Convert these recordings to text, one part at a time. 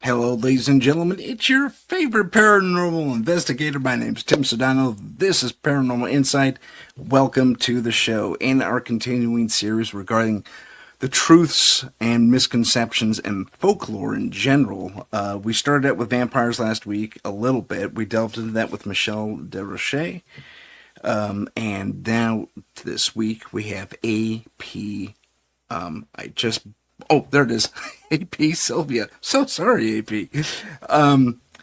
Hello, ladies and gentlemen. It's your favorite paranormal investigator. My name's Tim Sudano. This is Paranormal Insight. Welcome to the show. In our continuing series regarding the truths and misconceptions and folklore in general, we started out with vampires last week a little bit. We delved into that with Michelle DeRoche. And now this week we have AP. Oh, there it is. AP Sylvia. So sorry, AP.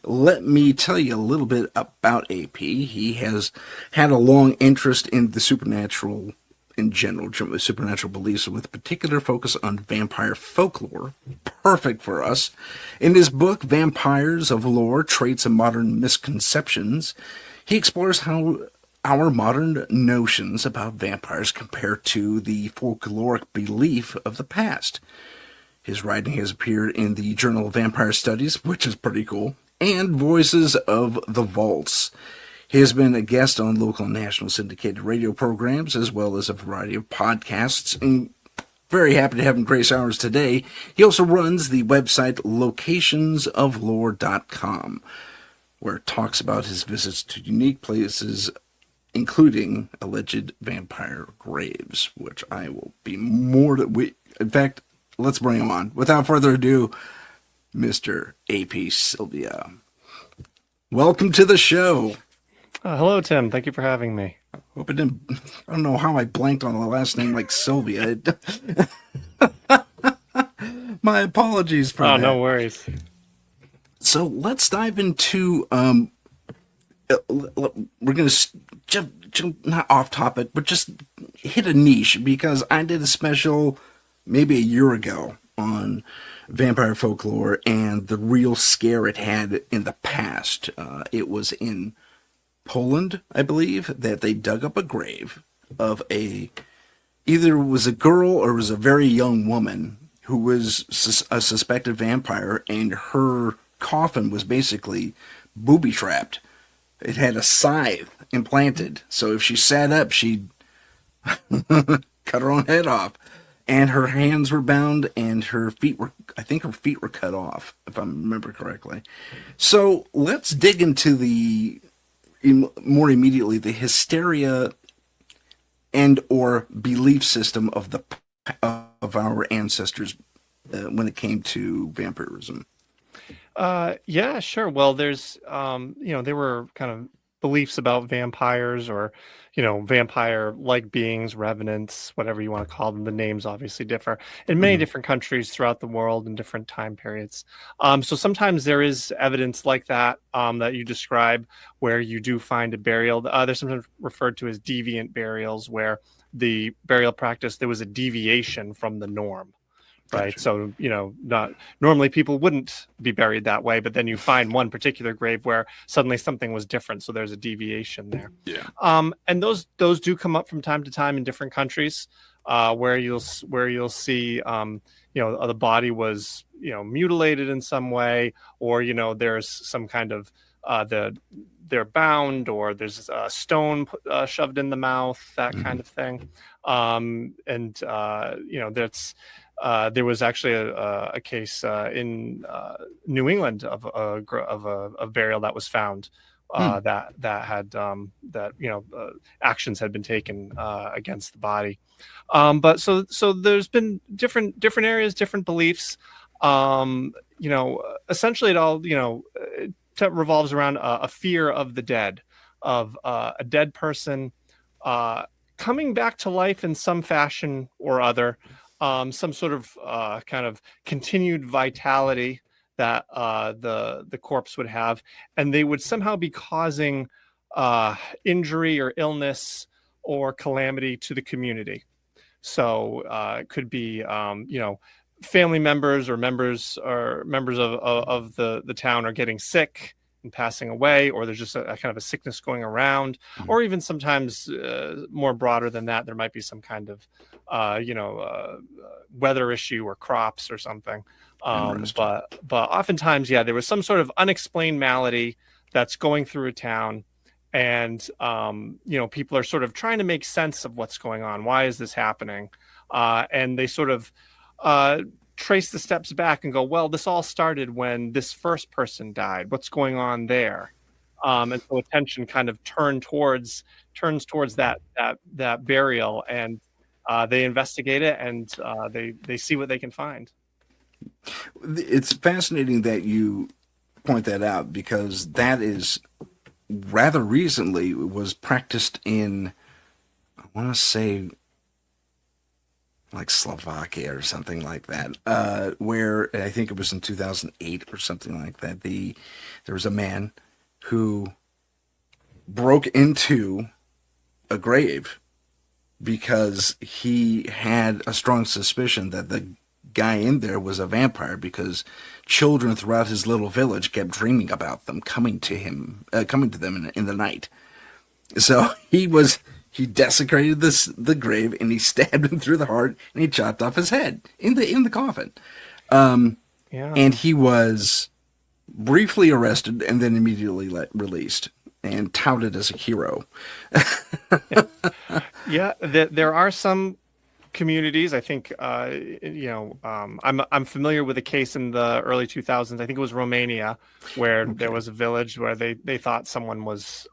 Let me tell you a little bit about AP. He has had a long interest in the supernatural in general, supernatural beliefs with a particular focus on vampire folklore. Perfect for us. In his book, Vampires of Lore, Traits and Modern Misconceptions, he explores how our modern notions about vampires compare to the folkloric belief of the past. His writing has appeared in the Journal of Vampire Studies, which is pretty cool, and Voices of the Vaults. He has been a guest on local and national syndicated radio programs, as well as a variety of podcasts, and very happy to have him grace ours today. He also runs the website locationsoflore.com, where it talks about his visits to unique places, including alleged vampire graves, which I will be more to... In fact, let's bring him on. Without further ado, Mr. AP Sylvia. Welcome to the show. Hello, Tim. Thank you for having me. Hope it didn't... I don't know how I blanked on the last name like Sylvia. My apologies for that. Oh, no worries. So let's dive into... we're going to jump, not off topic, but just hit a niche, because I did a special maybe a year ago on vampire folklore and the real scare it had in the past. It was in Poland, I believe, that they dug up a grave of either it was a girl or it was a very young woman who was a suspected vampire, and her coffin was basically booby trapped. It had a scythe implanted, so if she sat up, she'd cut her own head off. And her hands were bound, and her feet were, I think her feet were cut off, if I remember correctly. So let's dig into more immediately, the hysteria and or belief system of our ancestors when it came to vampirism. Yeah, sure. Well, there's, there were kind of beliefs about vampires, or, vampire-like beings, revenants, whatever you want to call them. The names obviously differ in many different countries throughout the world in different time periods. So sometimes there is evidence like that, that you describe, where you do find a burial. They're sometimes referred to as deviant burials, where the burial practice, there was a deviation from the norm. Right. Gotcha. So, not normally people wouldn't be buried that way, but then you find one particular grave where suddenly something was different. So there's a deviation there. Yeah. And those do come up from time to time in different countries, where you'll see, the body was, mutilated in some way, or, there's some kind of they're bound, or there's a stone shoved in the mouth, that kind of thing. That's. There was actually a case in New England of a burial that was found that had actions had been taken against the body. But so there's been different areas, different beliefs. Essentially, it all revolves around a fear of the dead, of a dead person coming back to life in some fashion or other. Some sort of kind of continued vitality that the corpse would have, and they would somehow be causing injury or illness or calamity to the community. So it could be family members or members of the town are getting sick and passing away, or there's just a kind of a sickness going around, or even sometimes more broader than that, there might be some kind of weather issue or crops or something. But oftentimes, there was some sort of unexplained malady that's going through a town, and people are sort of trying to make sense of what's going on. Why is this happening? And they sort of trace the steps back and go, well, this all started when this first person died. What's going on there? And so attention kind of turns towards that burial, and they investigate it, and they see what they can find. It's fascinating that you point that out, because that is rather recently was practiced in, I want to say, like Slovakia or something like that, where I think it was in 2008 or something like that. There was a man who broke into a grave because he had a strong suspicion that the guy in there was a vampire, because children throughout his little village kept dreaming about them coming to them in the night. So he desecrated the grave, and he stabbed him through the heart, and he chopped off his head in the coffin. Yeah. And he was briefly arrested and then immediately released and touted as a hero. Yeah, there are some communities. I think I'm familiar with a case in the early 2000s. I think it was Romania, where there was a village where they thought someone was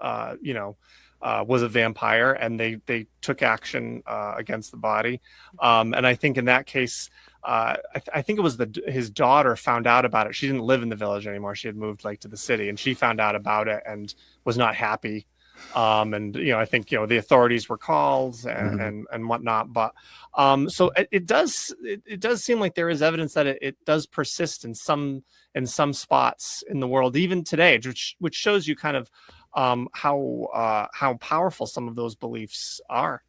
was a vampire, and they took action against the body. And I think in that case, I think it was his daughter found out about it. She didn't live in the village anymore. She had moved to the city, and she found out about it and was not happy. And I think the authorities were called and whatnot. But so it does seem like there is evidence that it does persist in some spots in the world even today, which shows you kind of how powerful some of those beliefs are.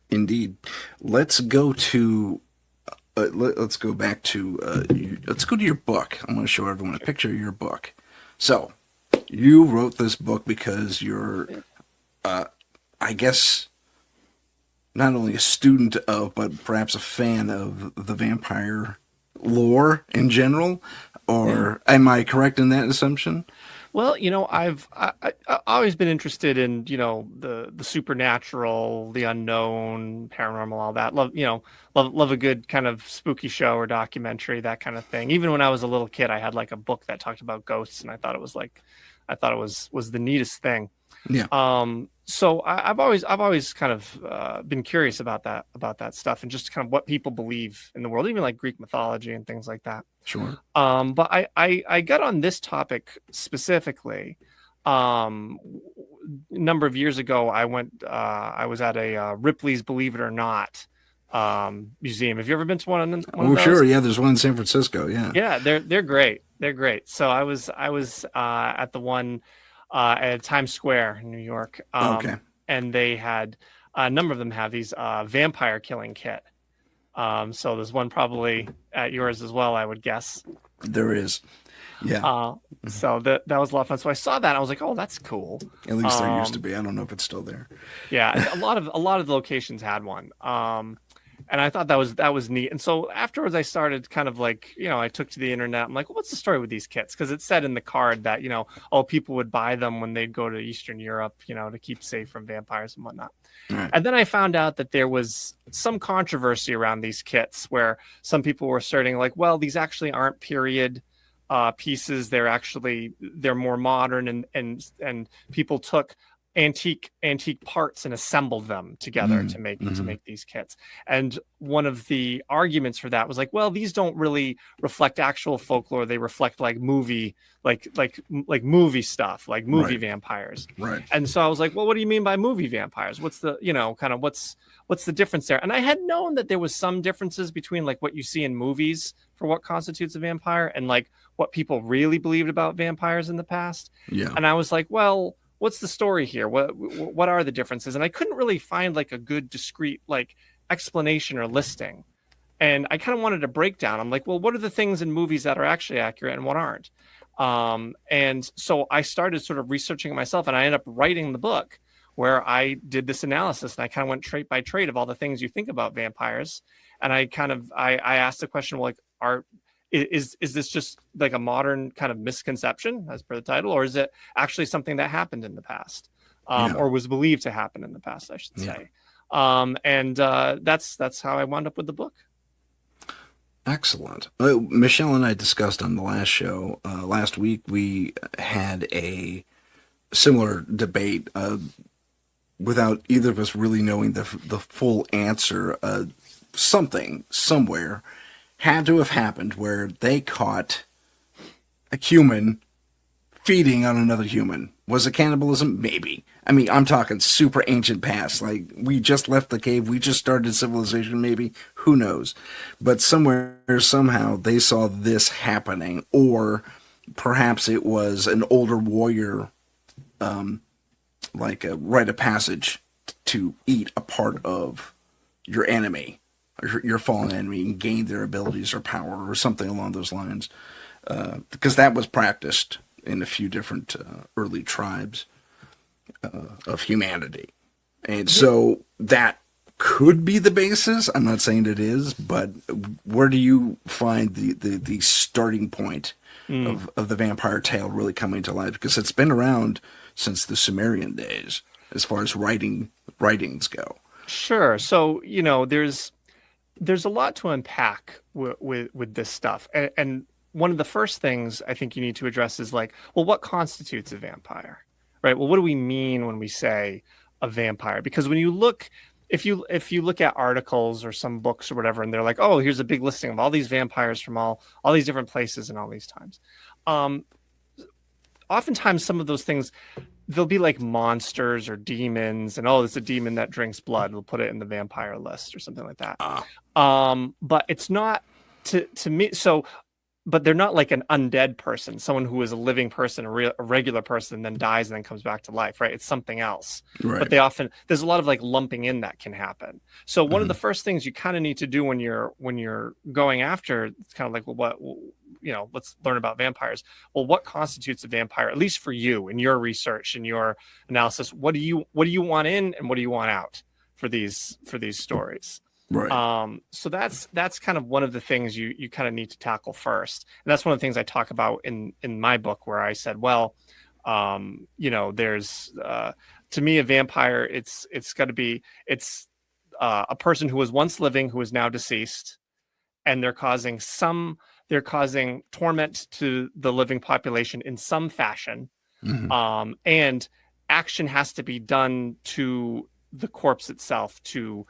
Indeed. Let's go to let's go back to let's go to your book. I'm going to show everyone a picture of your book. So you wrote this book because you're, I guess, not only a student of, but perhaps a fan of the vampire lore in general. Or am I correct in that assumption? Well, I've always been interested in, the supernatural, the unknown, paranormal, all that. Love a good kind of spooky show or documentary, that kind of thing. Even when I was a little kid, I had a book that talked about ghosts, and I thought it was the neatest thing. Yeah. So I've always kind of been curious about that stuff, and just kind of what people believe in the world, even like Greek mythology and things like that. Sure. But I got on this topic specifically. A number of years ago, I was at a Ripley's Believe It or Not museum. Have you ever been to one of those? Sure. Yeah, there's one in San Francisco. Yeah. Yeah, they're great. They're great. So I was at the one at Times Square in New York. Okay. And they had a number of them have these vampire killing kit. So there's one probably at yours as well, I would guess. There is. Yeah. So that was a lot of fun. So I saw that and I was like, oh, that's cool. At least there used to be. I don't know if it's still there. Yeah, a lot of the locations had one. And I thought that was neat. And so afterwards, I started kind of I took to the internet. I'm like, well, what's the story with these kits? Because it said in the card that, people would buy them when they'd go to Eastern Europe, to keep safe from vampires and whatnot. Right. And then I found out that there was some controversy around these kits where some people were asserting well, these actually aren't period pieces. They're more modern, and people took antique parts and assembled them together to make these kits. And one of the arguments for that was well, these don't really reflect actual folklore. They reflect movie movie stuff, movie vampires. Right. And so I was like, well, what do you mean by movie vampires? What's the kind of what's the difference there? And I had known that there was some differences between what you see in movies for what constitutes a vampire and what people really believed about vampires in the past. Yeah. And I was like, well, what's the story here? What are the differences? And I couldn't really find a good discrete explanation or listing. And I kind of wanted a breakdown. I'm like, well, what are the things in movies that are actually accurate and what aren't? And so I started sort of researching it myself, and I ended up writing the book where I did this analysis, and I kind of went trait by trait of all the things you think about vampires. And I asked the question, is this just a modern kind of misconception as per the title, or is it actually something that happened in the past, or was believed to happen in the past, I should say. And that's how I wound up with the book. Excellent. Michelle and I discussed on the last show, last week, we had a similar debate without either of us really knowing the full answer. Something, somewhere, had to have happened where they caught a human feeding on another human. Was it cannibalism? Maybe. I mean, I'm talking super ancient past. Like, we just left the cave, we just started civilization, maybe. Who knows? But somewhere, somehow, they saw this happening. Or perhaps it was an older warrior, like a rite of passage to eat a part of your enemy, or your fallen enemy, and gain their abilities or power, or something along those lines. Because that was practiced in a few different early tribes of humanity. And so that could be the basis. I'm not saying it is, but where do you find the starting point of the vampire tale really coming to life? Because it's been around since the Sumerian days as far as writings go. Sure. So, there's a lot to unpack with this stuff. And one of the first things I think you need to address is like, well, what constitutes a vampire, right? Well, what do we mean when we say a vampire? Because when you look, if you look at articles or some books or whatever, and they're like, oh, here's a big listing of all these vampires from all these different places and all these times. Oftentimes some of those things, they'll be like monsters or demons, and it's a demon that drinks blood. We'll put it in the vampire list or something like that. But it's not to me. So, but they're not like an undead person, someone who is a living person, a regular person, and then dies and then comes back to life, right? It's something else. Right. But there's a lot of like lumping in that can happen. So one of the first things you kind of need to do when you're going after, it's kind of like, well, let's learn about vampires. Well, what constitutes a vampire, at least for you in your research and your analysis? What do you want in and what do you want out for these stories? Right. So that's kind of one of the things you kind of need to tackle first. And that's one of the things I talk about in my book, where I said, well, there's to me, a vampire, it's got to be, a person who was once living, who is now deceased, and they're causing torment to the living population in some fashion. Mm-hmm. And action has to be done to the corpse itself to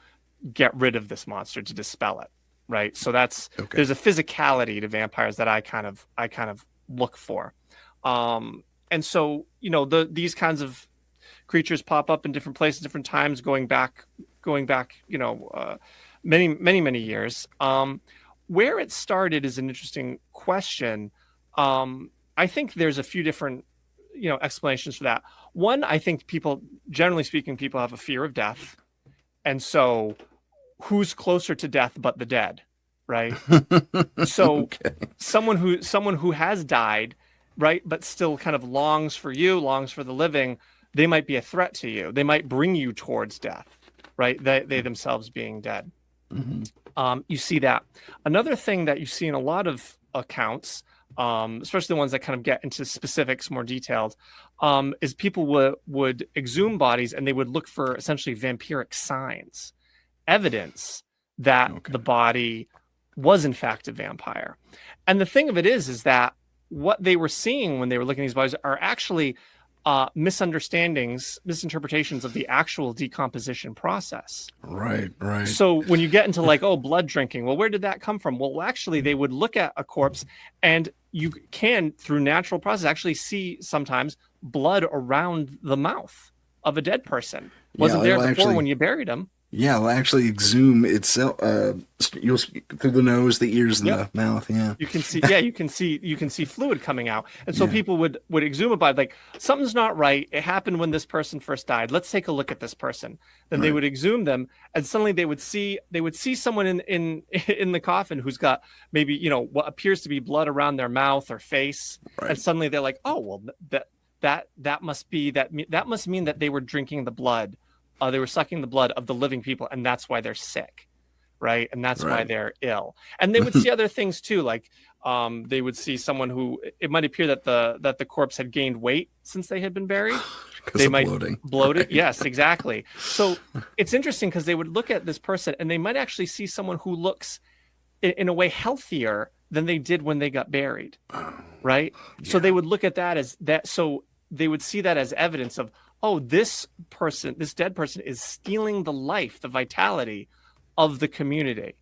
get rid of this monster, to dispel it, right? So there's a physicality to vampires that I kind of look for. And so, these kinds of creatures pop up in different places, different times, going back, many years. Where it started is an interesting question. I think there's a few different, explanations for that. One, I think generally speaking, people have a fear of death. And so who's closer to death but the dead, right? So someone who has died, right, but still kind of longs for the living, they might be a threat to you. They might bring you towards death, right? They themselves being dead. Mm-hmm. You see that. Another thing that you see in a lot of accounts, especially the ones that kind of get into specifics more detailed, is people would exhume bodies and they would look for essentially vampiric signs, evidence that the body was in fact a vampire. And the thing of it is that what they were seeing when they were looking at these bodies are actually misinterpretations of the actual decomposition process. Right. So when you get into like, blood drinking, well, where did that come from? Well, actually, they would look at a corpse and you can, through natural process, actually see sometimes blood around the mouth of a dead person. Wasn't there before when you buried them. Yeah, it'll actually exhume itself through the nose, the ears, and the mouth. Yeah, you can see. Yeah, you can see fluid coming out, and so people would exhume a body. Like, something's not right. It happened when this person first died. Let's take a look at this person. Then they would exhume them, and suddenly they would see someone in the coffin who's got maybe what appears to be blood around their mouth or face, and suddenly they're like, oh well, that must mean that they were drinking the blood. They were sucking the blood of the living people, and that's why they're sick, right? And that's why they're ill. And they would see other things too, like they would see someone who it might appear that the corpse had gained weight since they had been buried. They might bloat it. Yes, exactly. So it's interesting because they would look at this person and they might actually see someone who looks in a way healthier than they did when they got buried, right? Yeah. So they would look at that as that. So they would see that as evidence of, oh, this dead person is stealing the life, the vitality of the community,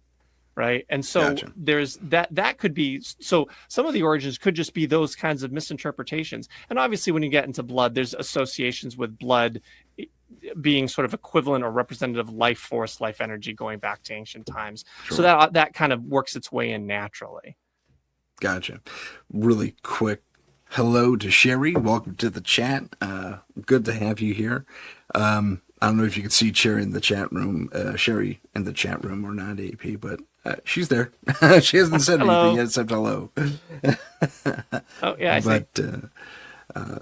right? And so there's that could be, so some of the origins could just be those kinds of misinterpretations. And obviously when you get into blood, there's associations with blood being sort of equivalent or representative life force, life energy going back to ancient times. Sure. So that kind of works its way in naturally. Gotcha. Really quick hello to Sherry. Welcome to the chat. Good to have you here. I don't know if you can see Sherry in the chat room, or not, AP, but she's there. She hasn't said anything yet except hello. Oh yeah, I see.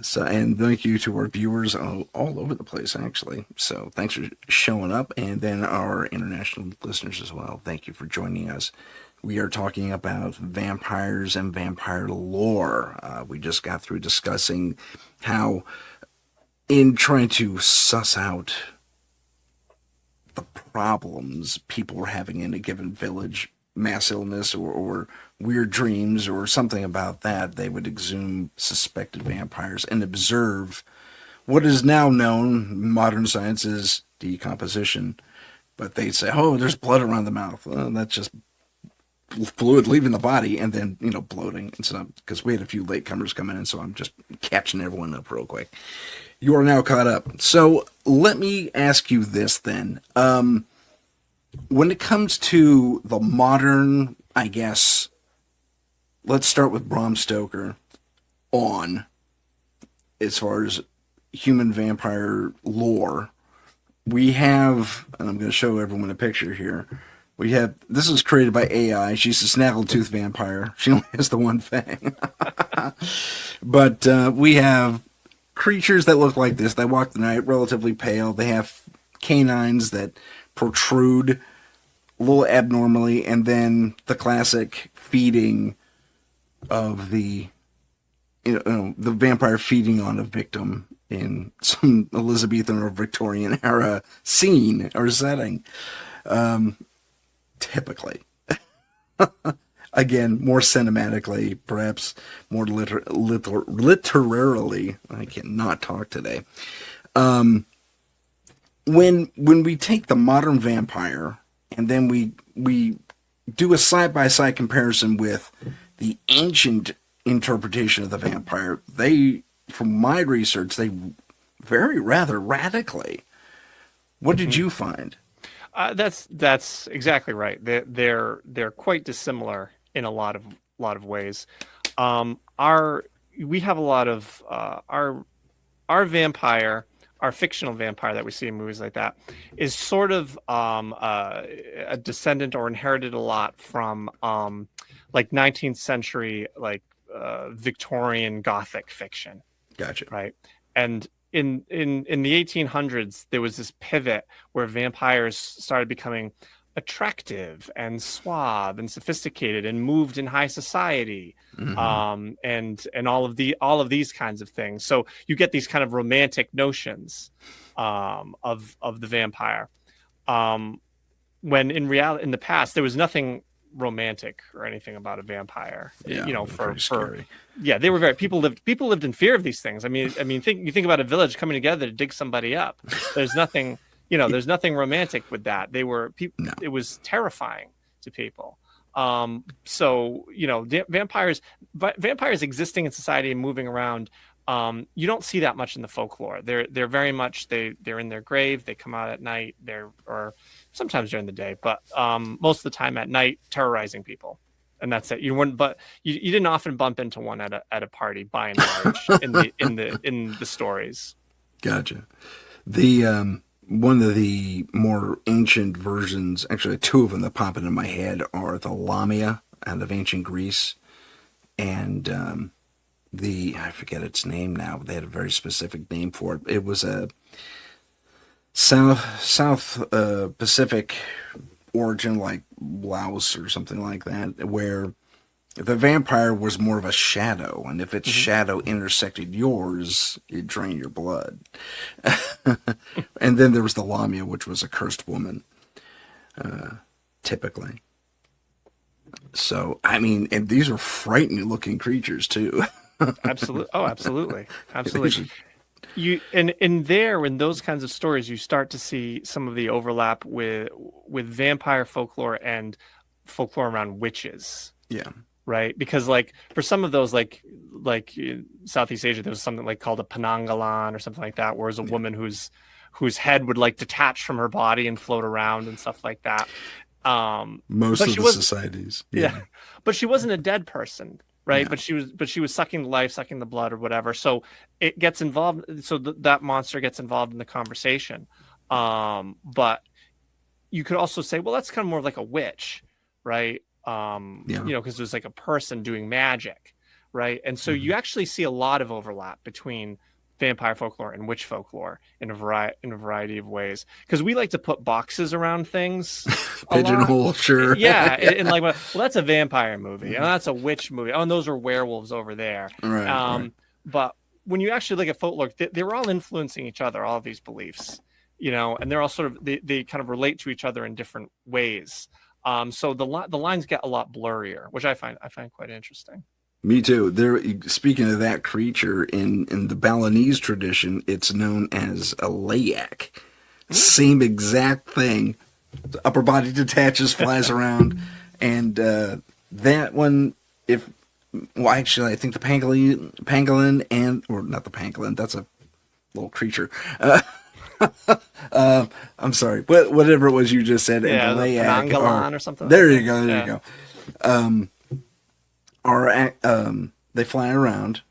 So, and thank you to our viewers all over the place, actually. So thanks for showing up, and then our international listeners as well. Thank you for joining us. We are talking about vampires and vampire lore. We just got through discussing how, in trying to suss out the problems people were having in a given village, mass illness or weird dreams or something about that, they would exhume suspected vampires and observe what is now known, modern science, is decomposition. But they'd say, oh, there's blood around the mouth. Well, that's just fluid leaving the body, and then, bloating and stuff, because we had a few latecomers coming in, so I'm just catching everyone up real quick. You are now caught up. So let me ask you this then. When it comes to the modern, I guess, let's start with Bram Stoker on, as far as human vampire lore, we have, and I'm going to show everyone a picture here. We have, this was created by AI. She's a snaggletooth vampire. She only has the one fang. But we have creatures that look like this. They walk the night, relatively pale. They have canines that protrude a little abnormally, and then the classic feeding of the vampire feeding on a victim in some Elizabethan or Victorian era scene or setting. Typically. Again, more cinematically, perhaps more literarily. I cannot talk today. When we take the modern vampire and then we do a side-by-side comparison with the ancient interpretation of the vampire, they, from my research, they vary rather radically. What did you find? That's exactly right. They're quite dissimilar in a lot of ways. We have a lot of our vampire, our fictional vampire that we see in movies like that, is sort of a descendant or inherited a lot from like 19th century Victorian Gothic fiction. Gotcha. Right. And in the 1800s, there was this pivot where vampires started becoming attractive and suave and sophisticated and moved in high society, and all of these kinds of things. So you get these kind of romantic notions of the vampire, when in reality, in the past, there was nothing romantic or anything about a vampire. Yeah, for they were people lived in fear of these things. I mean you think about a village coming together to dig somebody up. There's nothing there's nothing romantic with that. They were people. No. It was terrifying to people. So vampires existing in society and moving around, you don't see that much in the folklore. They're very much they're in their grave. They come out at night. Or sometimes during the day, but most of the time at night, terrorizing people, and that's it. You didn't often bump into one at a party, by and large, in the stories. Gotcha. The one of the more ancient versions, actually two of them that pop into my head, are the Lamia out of ancient Greece, and I forget its name now, but they had a very specific name for it. It was a South Pacific origin, like Laos or something like that, where the vampire was more of a shadow, and if its shadow intersected yours, it drained your blood. And then there was the Lamia, which was a cursed woman, typically. So, I mean, and these are frightening looking creatures too. Absolutely. Oh, absolutely. Absolutely. These are- You and in there in those kinds of stories you start to see some of the overlap with vampire folklore and folklore around witches, yeah, right? Because like for some of those like in Southeast Asia there was something like called a panangalan or something like that, where it's a yeah. woman whose head would like detach from her body and float around and stuff like that. Most But of she the was societies. yeah, Yeah, but she wasn't a dead person, right? yeah. But she was sucking the life, sucking the blood, or whatever. So it gets involved. So that monster gets involved in the conversation. But you could also say, well, that's kind of more of like a witch, right? Yeah. Because there's like a person doing magic, right? And so Mhm. you actually see a lot of overlap between vampire folklore and witch folklore in a variety of ways. Because we like to put boxes around things a lot. Pigeonhole, sure. Yeah, and Yeah. like, well, that's a vampire movie, and that's a witch movie. Oh, and those are werewolves over there. Right, right. But when you actually look at folklore, they were all influencing each other, all of these beliefs, and they're all sort of they kind of relate to each other in different ways. So the lines get a lot blurrier, which I find quite interesting. Me too. There. Speaking of that creature, in the Balinese tradition, it's known as a layak. Mm. Same exact thing. The upper body detaches, flies around, and that one, if well, actually, I think the pangolin, and or not the pangolin. That's a little creature. I'm sorry, whatever it was you just said, and the Yeah, the layak are Penangalan or something like there. You that. go. There you Yeah, go. They fly around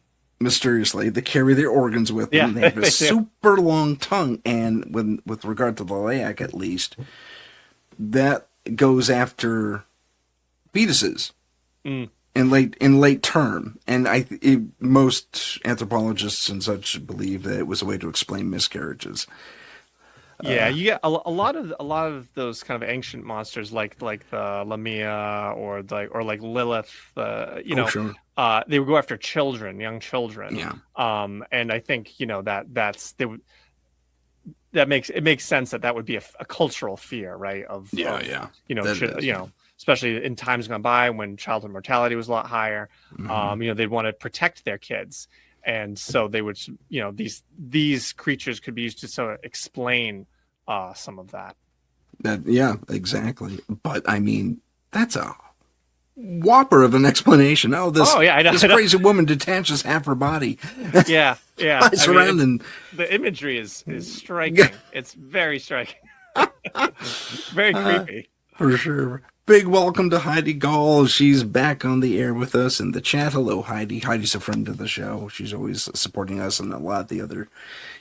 mysteriously. They carry their organs with yeah, them. They have a they do. super long tongue, and with regard to the layak, at least, that goes after fetuses Mm. in late term, and most anthropologists and such believe that it was a way to explain miscarriages. Yeah, you get a lot of those kind of ancient monsters like the Lamia or like Lilith. Oh, sure. They would go after children, young children. Yeah. And I think that makes sense that would be a cultural fear, right? Yeah, Of yeah. That is. especially in times gone by when childhood mortality was a lot higher. Mhm. They'd want to protect their kids, and so they would, these creatures could be used to sort of explain some of that. Yeah, exactly. But I mean, that's a whopper of an explanation. Oh, this Oh yeah, I know. this crazy woman detaches half her body, Yeah, yeah. flies I mean, around, and the imagery is striking. It's very striking. Very creepy. for sure. Big welcome to Heidi Gall. She's back on the air with us in the chat. Hello, Heidi. Heidi's a friend of the show. She's always supporting us and a lot of the other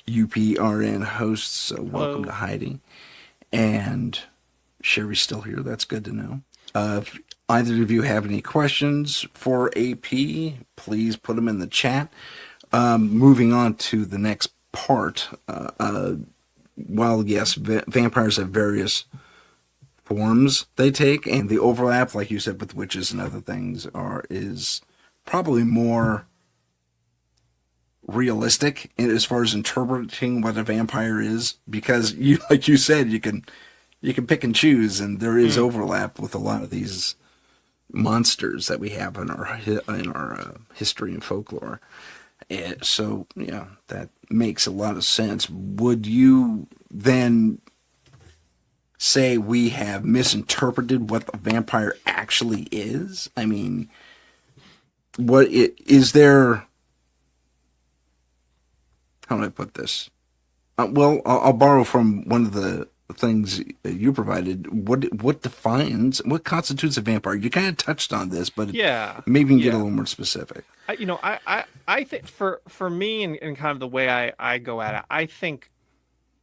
UPRN hosts. So welcome Hello. to Heidi. And Sherry's still here. That's good to know. If either of you have any questions for AP, please put them in the chat. Moving on to the next part. While yes, vampires have various forms they take, and the overlap, like you said, with witches and other things, is probably more realistic as far as interpreting what a vampire is, because you, like you said, you can pick and choose, and there is Mm. overlap with a lot of these monsters that we have in our history and folklore. And so, yeah, that makes a lot of sense. Would you then say we have misinterpreted what a vampire actually is? I mean, is there? How do I put this? Well, I'll borrow from one of the things you provided. What constitutes a vampire? You kind of touched on this, but Yeah, maybe you can get a yeah. little more specific. I think for me and kind of the way I go at it, I think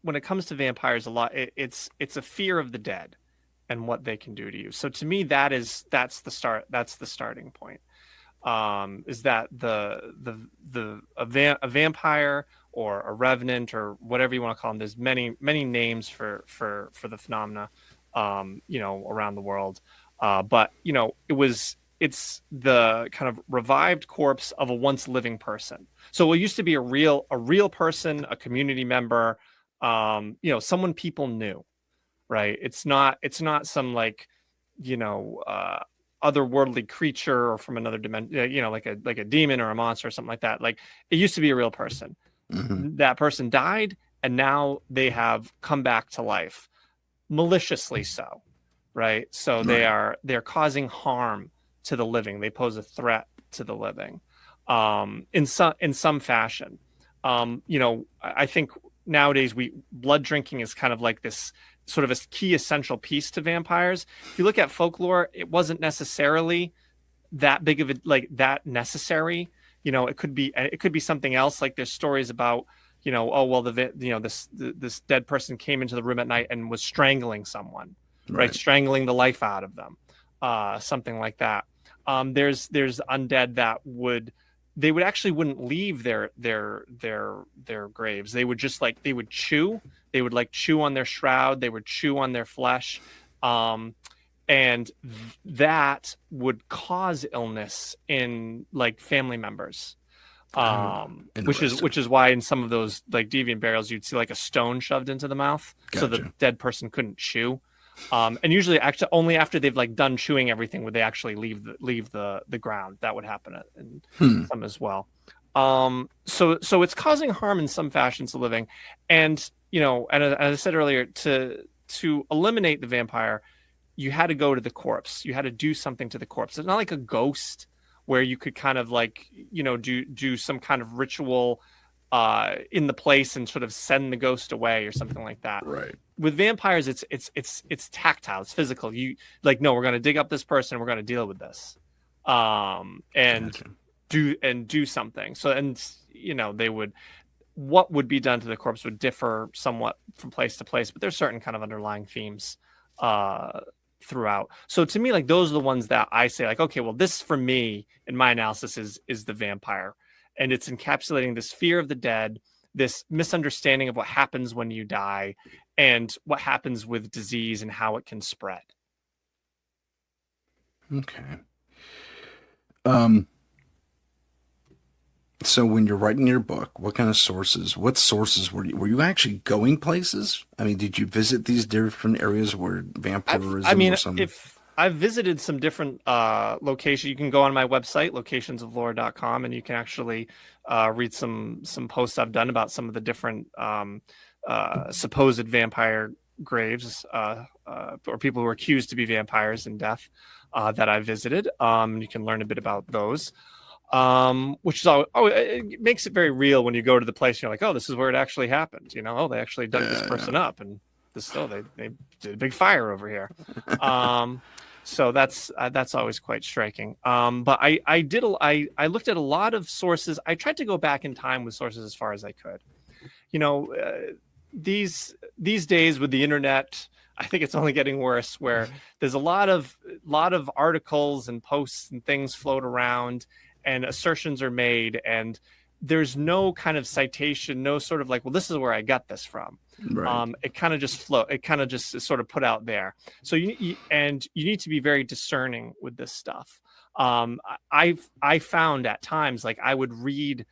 when it comes to vampires, a lot it's a fear of the dead and what they can do to you. So to me, that's the start. That's the starting point. Is that a vampire or a revenant or whatever you want to call them? There's many names for the phenomena, around the world. But it's the kind of revived corpse of a once living person. So it used to be a real person, a community member, someone people knew, right? It's not some like, you know, uh, otherworldly creature or from another dimension, you know, like a demon or a monster or something like that. Like it used to be a real person. That person died, and now they have come back to life, maliciously so, right? So they're causing harm to the living. They pose a threat to the living, in some fashion. You know, I think nowadays blood drinking is kind of like this sort of a key essential piece to vampires. If you look at folklore, it wasn't necessarily that big of a like that necessary. You know, it could be something else. Like there's stories about, you know, oh well, this dead person came into the room at night and was strangling someone, right? Strangling the life out of them, something like that. There's undead that would actually wouldn't leave their graves. They would just like chew. They would like chew on their shroud. They would chew on their flesh. And that would cause illness in like family members, which is why in some of those like deviant burials you'd see like a stone shoved into the mouth. So the dead person couldn't chew. And usually actually only after they've like done chewing everything would they actually leave the ground. That would happen in some as well. So it's causing harm in some fashion to living, and you know, and as I said earlier, to eliminate the vampire, you had to go to the corpse. You had to do something to the corpse. It's not like a ghost where you could kind of like, you know, do some kind of ritual in the place and sort of send the ghost away or something like that. Right. With vampires, it's tactile. It's physical. You like, no, we're going to dig up this person. We're going to deal with this, and do something. So, and you know, what would be done to the corpse would differ somewhat from place to place, but there's certain kind of underlying themes throughout. So to me, like those are the ones that I say like, okay, well, this for me in my analysis is the vampire, and it's encapsulating this fear of the dead, this misunderstanding of what happens when you die, and what happens with disease and how it can spread. Okay. So when you're writing your book, what sources were you actually going places? I mean, did you visit these different areas where vampirism or something? If I've visited some different locations, you can go on my website, locationsoflore.com, and you can actually read some posts I've done about some of the different supposed vampire graves or people who are accused to be vampires in death that I visited. You can learn a bit about those. Which is it makes it very real when you go to the place and you're like, oh, this is where it actually happened. You know, oh, they actually dug this person up, and they did a big fire over here. So that's always quite striking. But I looked at a lot of sources. I tried to go back in time with sources as far as I could. You know, these days with the internet, I think it's only getting worse, where there's a lot of articles and posts and things float around, and assertions are made, and there's no kind of citation, no sort of like, well, this is where I got this from. Right. It kind of just is sort of put out there. So you need to be very discerning with this stuff. I found at times, like I would read,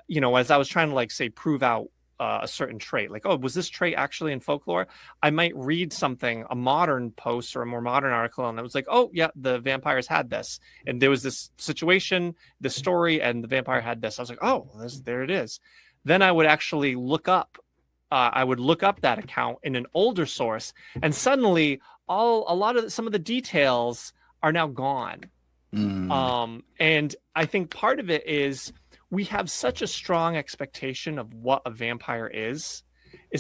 you know, as I was trying to like say prove out a certain trait, like, oh, was this trait actually in folklore? I might read something, a modern post or a more modern article, and it was like, oh yeah, the vampires had this, and there was this situation, the story, and the vampire had this. I was like, oh, there it is. Then I would actually look up that account in an older source, and suddenly some of the details are now gone. And I think part of it is we have such a strong expectation of what a vampire is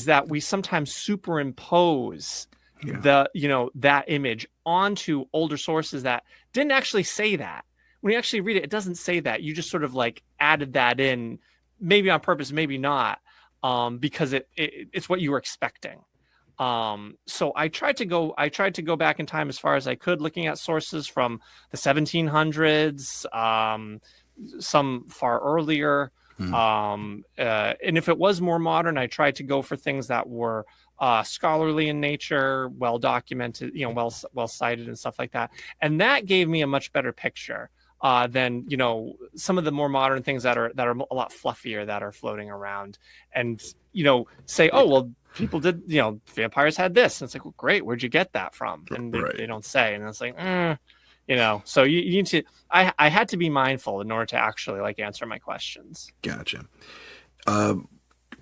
that we sometimes superimpose that image onto older sources that didn't actually say that. When you actually read it, it doesn't say that. You just sort of like added that in, maybe on purpose, maybe not, because it's what you were expecting. So I tried to go back in time as far as I could, looking at sources from the 1700s, some far earlier. And if it was more modern, I tried to go for things that were scholarly in nature, well documented, you know, well cited and stuff like that. And that gave me a much better picture than, you know, some of the more modern things that are a lot fluffier that are floating around, and, you know, say, oh, well, people did, you know, vampires had this. And it's like, well, great, where'd you get that from? And they don't say. And it's like, So you need to. I had to be mindful in order to actually like answer my questions. Gotcha.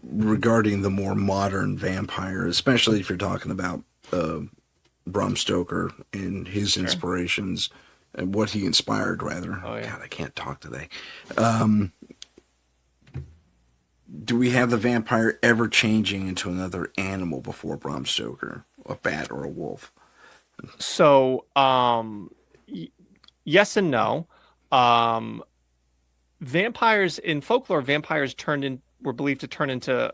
Regarding the more modern vampire, especially if you're talking about Bram Stoker and his Sure. inspirations and what he inspired, rather. Oh, yeah. God, I can't talk today. Do we have the vampire ever changing into another animal before Bram Stoker? A bat or a wolf? So, yes and no. Vampires in folklore, vampires were believed to turn into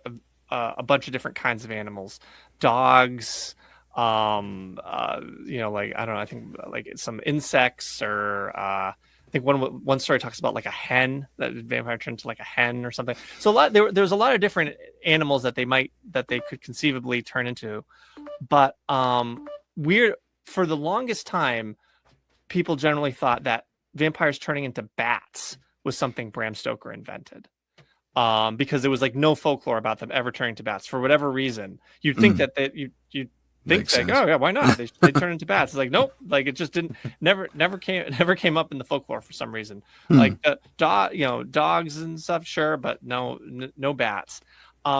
a bunch of different kinds of animals, dogs, like I don't know, I think like some insects, or I think one story talks about like a hen, that a vampire turned into like a hen or something. So there was a lot of different animals that they could conceivably turn into, but for the longest time, people generally thought that vampires turning into bats was something Bram Stoker invented. Because there was like no folklore about them ever turning to bats for whatever reason. You'd think that you'd think Makes like, sense. oh yeah, why not? They turn into bats. It's like, nope, like it just never came up in the folklore for some reason. Like dogs and stuff, sure, but no bats.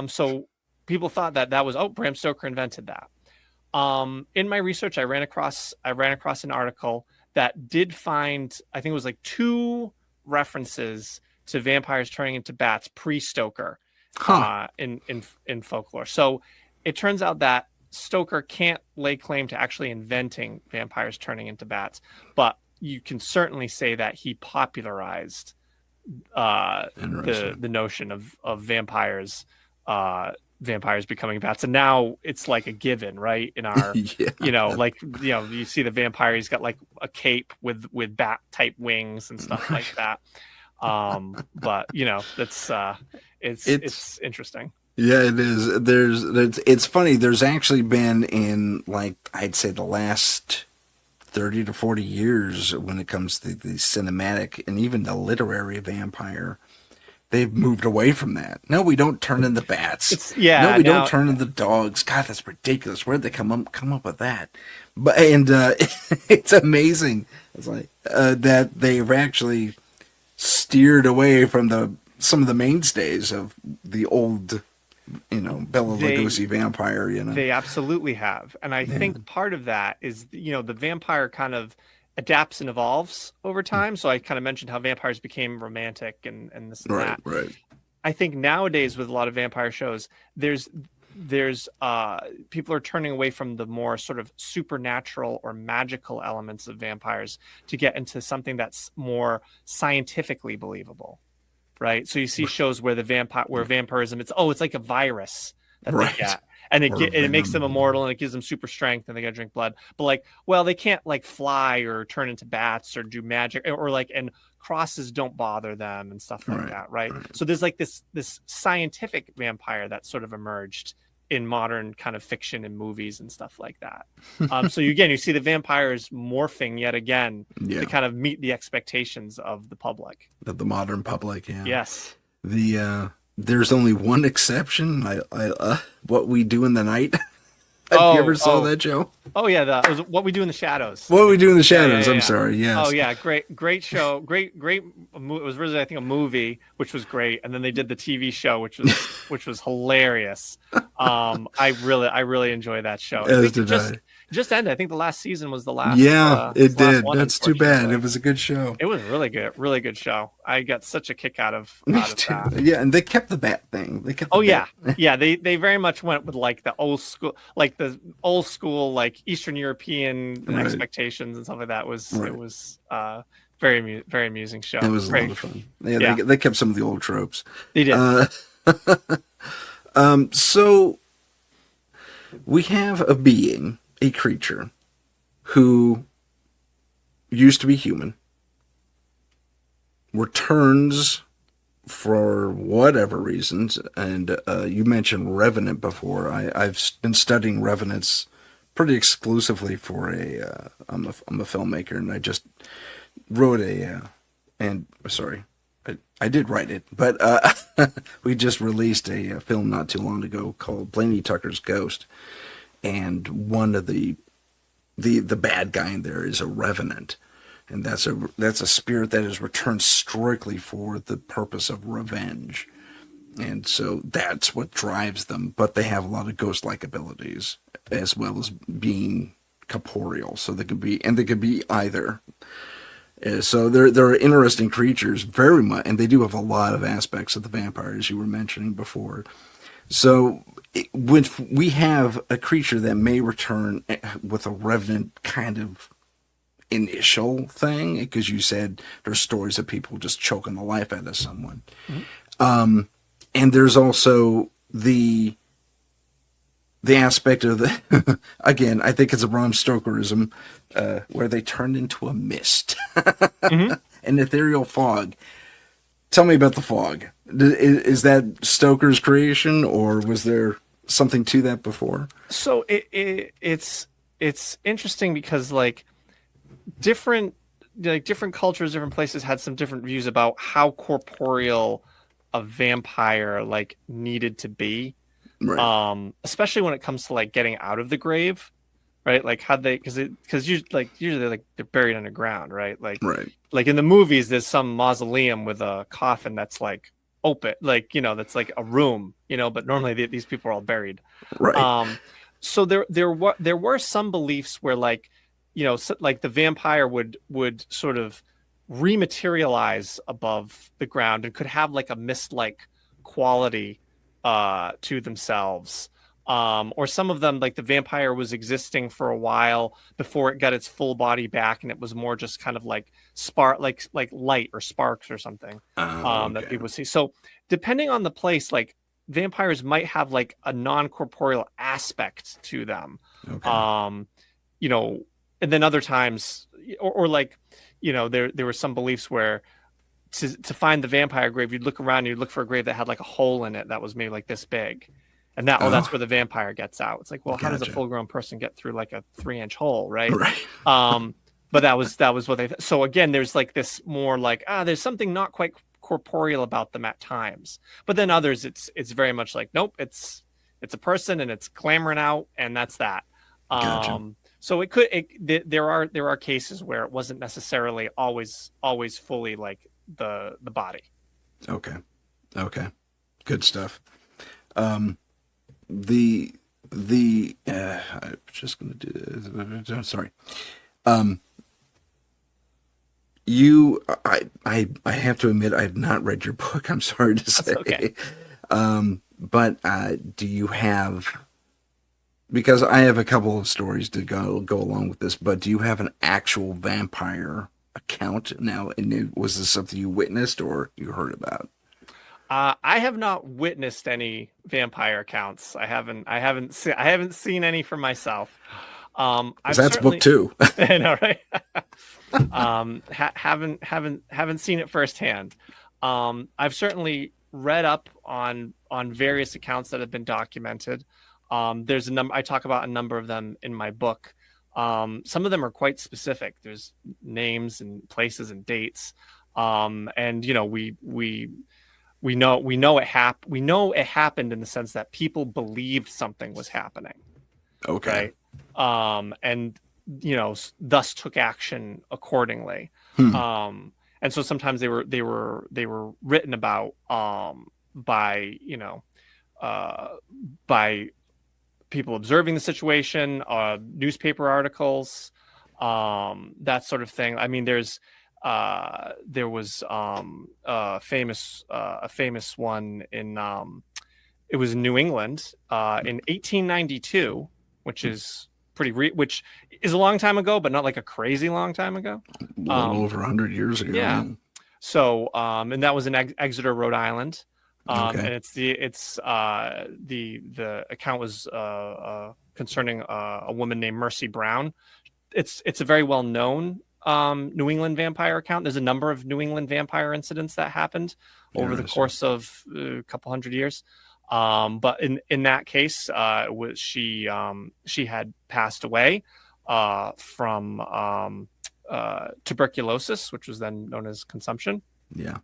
So people thought that was, Bram Stoker invented that. In my research, I ran across an article that did find, I think it was like 2 references to vampires turning into bats pre-Stoker in folklore. So it turns out that Stoker can't lay claim to actually inventing vampires turning into bats, but you can certainly say that he popularized the notion of vampires becoming bats, and now it's like a given, right? In our you see the vampire, he's got like a cape with bat type wings and stuff like that. But that's it's interesting. Yeah, it is. It's funny. There's actually been, in like I'd say the last 30 to 40 years, when it comes to the cinematic and even the literary vampire, they've moved away from that. No, we don't turn into bats. Don't turn into dogs. God, that's ridiculous. Where'd they come up with that? But it's amazing. It's like that they've actually steered away from some of the mainstays of the old, Bela Lugosi vampire. They absolutely have, and I think part of that is the vampire kind of adapts and evolves over time. So I kind of mentioned how vampires became romantic and this and that. Right. I think nowadays with a lot of vampire shows, there's people are turning away from the more sort of supernatural or magical elements of vampires to get into something that's more scientifically believable, right? So you see shows where vampirism, it's like a virus that they get, and it makes them immortal, and it gives them super strength, and they gotta drink blood. But they can't like fly or turn into bats or do magic, or and crosses don't bother them and stuff like that, right? So there's like this scientific vampire that sort of emerged in modern kind of fiction and movies and stuff like that. So you see the vampires morphing yet again to kind of meet the expectations of the public, of the modern public. Yeah. Yes. There's only one exception. What We Do in the Night. Have you ever saw that show? Oh yeah, that was What We Do in the Shadows. What We Do in the Shadows. I'm sorry. Yes. Oh yeah, great show. Great. It was originally, I think, a movie, which was great, and then they did the TV show, which was hilarious. I really enjoy that show. It just ended. I think the last season was the last. Yeah, it did. One, that's too bad. It was a good show. It was really good show. I got such a kick out of that. Yeah, and they kept the bat thing. Yeah. They very much went with like the old school, like Eastern European expectations and stuff like that. It was very very amusing show. It was a lot of fun. Yeah, they kept some of the old tropes. They did. So we have a creature who used to be human, returns for whatever reasons, and you mentioned Revenant before. I've been studying Revenants pretty exclusively for I'm a filmmaker, and I just wrote I did write it, but we just released a film not too long ago called Blaney Tucker's Ghost, and one of the bad guy in there is a revenant. and that's a spirit that is returned strictly for the purpose of revenge. And so that's what drives them. But they have a lot of ghost-like abilities, as well as being corporeal. So they could be either. So they're interesting creatures, very much, and they do have a lot of aspects of the vampire, as you were mentioning before. So when we have a creature that may return with a revenant kind of initial thing, because you said there's stories of people just choking the life out of someone. Mm-hmm. And there's also the aspect of the, again, I think it's a Bram Stokerism, where they turned into a mist, mm-hmm. an ethereal fog. Tell me about the fog. Is that Stoker's creation, or was there something to that before? So it's interesting because different cultures, different places had some different views about how corporeal a vampire needed to be, right. Especially when it comes to getting out of the grave, right? Like how they, because usually they're buried underground, right? Right. Like in the movies, there's some mausoleum with a coffin that's open, that's like a room, but normally these people are all buried, right? So there were some beliefs where the vampire would sort of rematerialize above the ground and could have a mist-like quality to themselves, or some of them, the vampire was existing for a while before it got its full body back, and it was more just kind of like light or sparks or something okay. that people see. So depending on the place, vampires might have a non-corporeal aspect to them, okay. And then other times, or there were some beliefs where to find the vampire grave, you'd look around and you'd look for a grave that had a hole in it that was maybe this big. And that's where the vampire gets out. It's well, how does a full grown person get through a 3-inch hole? Right. But that was what they, so again, there's this more there's something not quite corporeal about them at times, but then others, it's very much nope, it's a person and it's clamoring out, and that's that. Gotcha. So there are cases where it wasn't necessarily always fully the body. Okay. Good stuff. I'm just going to do this. Sorry. I have to admit, I have not read your book. I'm sorry to say. That's okay. But do you have, because I have a couple of stories to go along with this, but do you have an actual vampire account now? And was this something you witnessed or you heard about? I have not witnessed any vampire accounts. I haven't seen any for myself. That's book 2. I know, right? Haven't seen it firsthand. I've certainly read up on various accounts that have been documented. There's a number, I talk about a number of them in my book. Some of them are quite specific. There's names and places and dates. And we know it happened in the sense that people believed something was happening. Okay. Right? And thus took action accordingly. And so sometimes they were written about by people observing the situation, newspaper articles, that sort of thing. I mean, there was a famous one in it was in New England in 1892, which is which is a long time ago, but not a crazy long time ago. Over 100 years ago. Yeah. So and that was in Exeter, Rhode Island. Okay. And the account was concerning a woman named Mercy Brown. It's a very well known New England vampire account. There's a number of New England vampire incidents that happened over the course of a couple hundred years. But in that case, she had passed away from tuberculosis, which was then known as consumption. Yeah.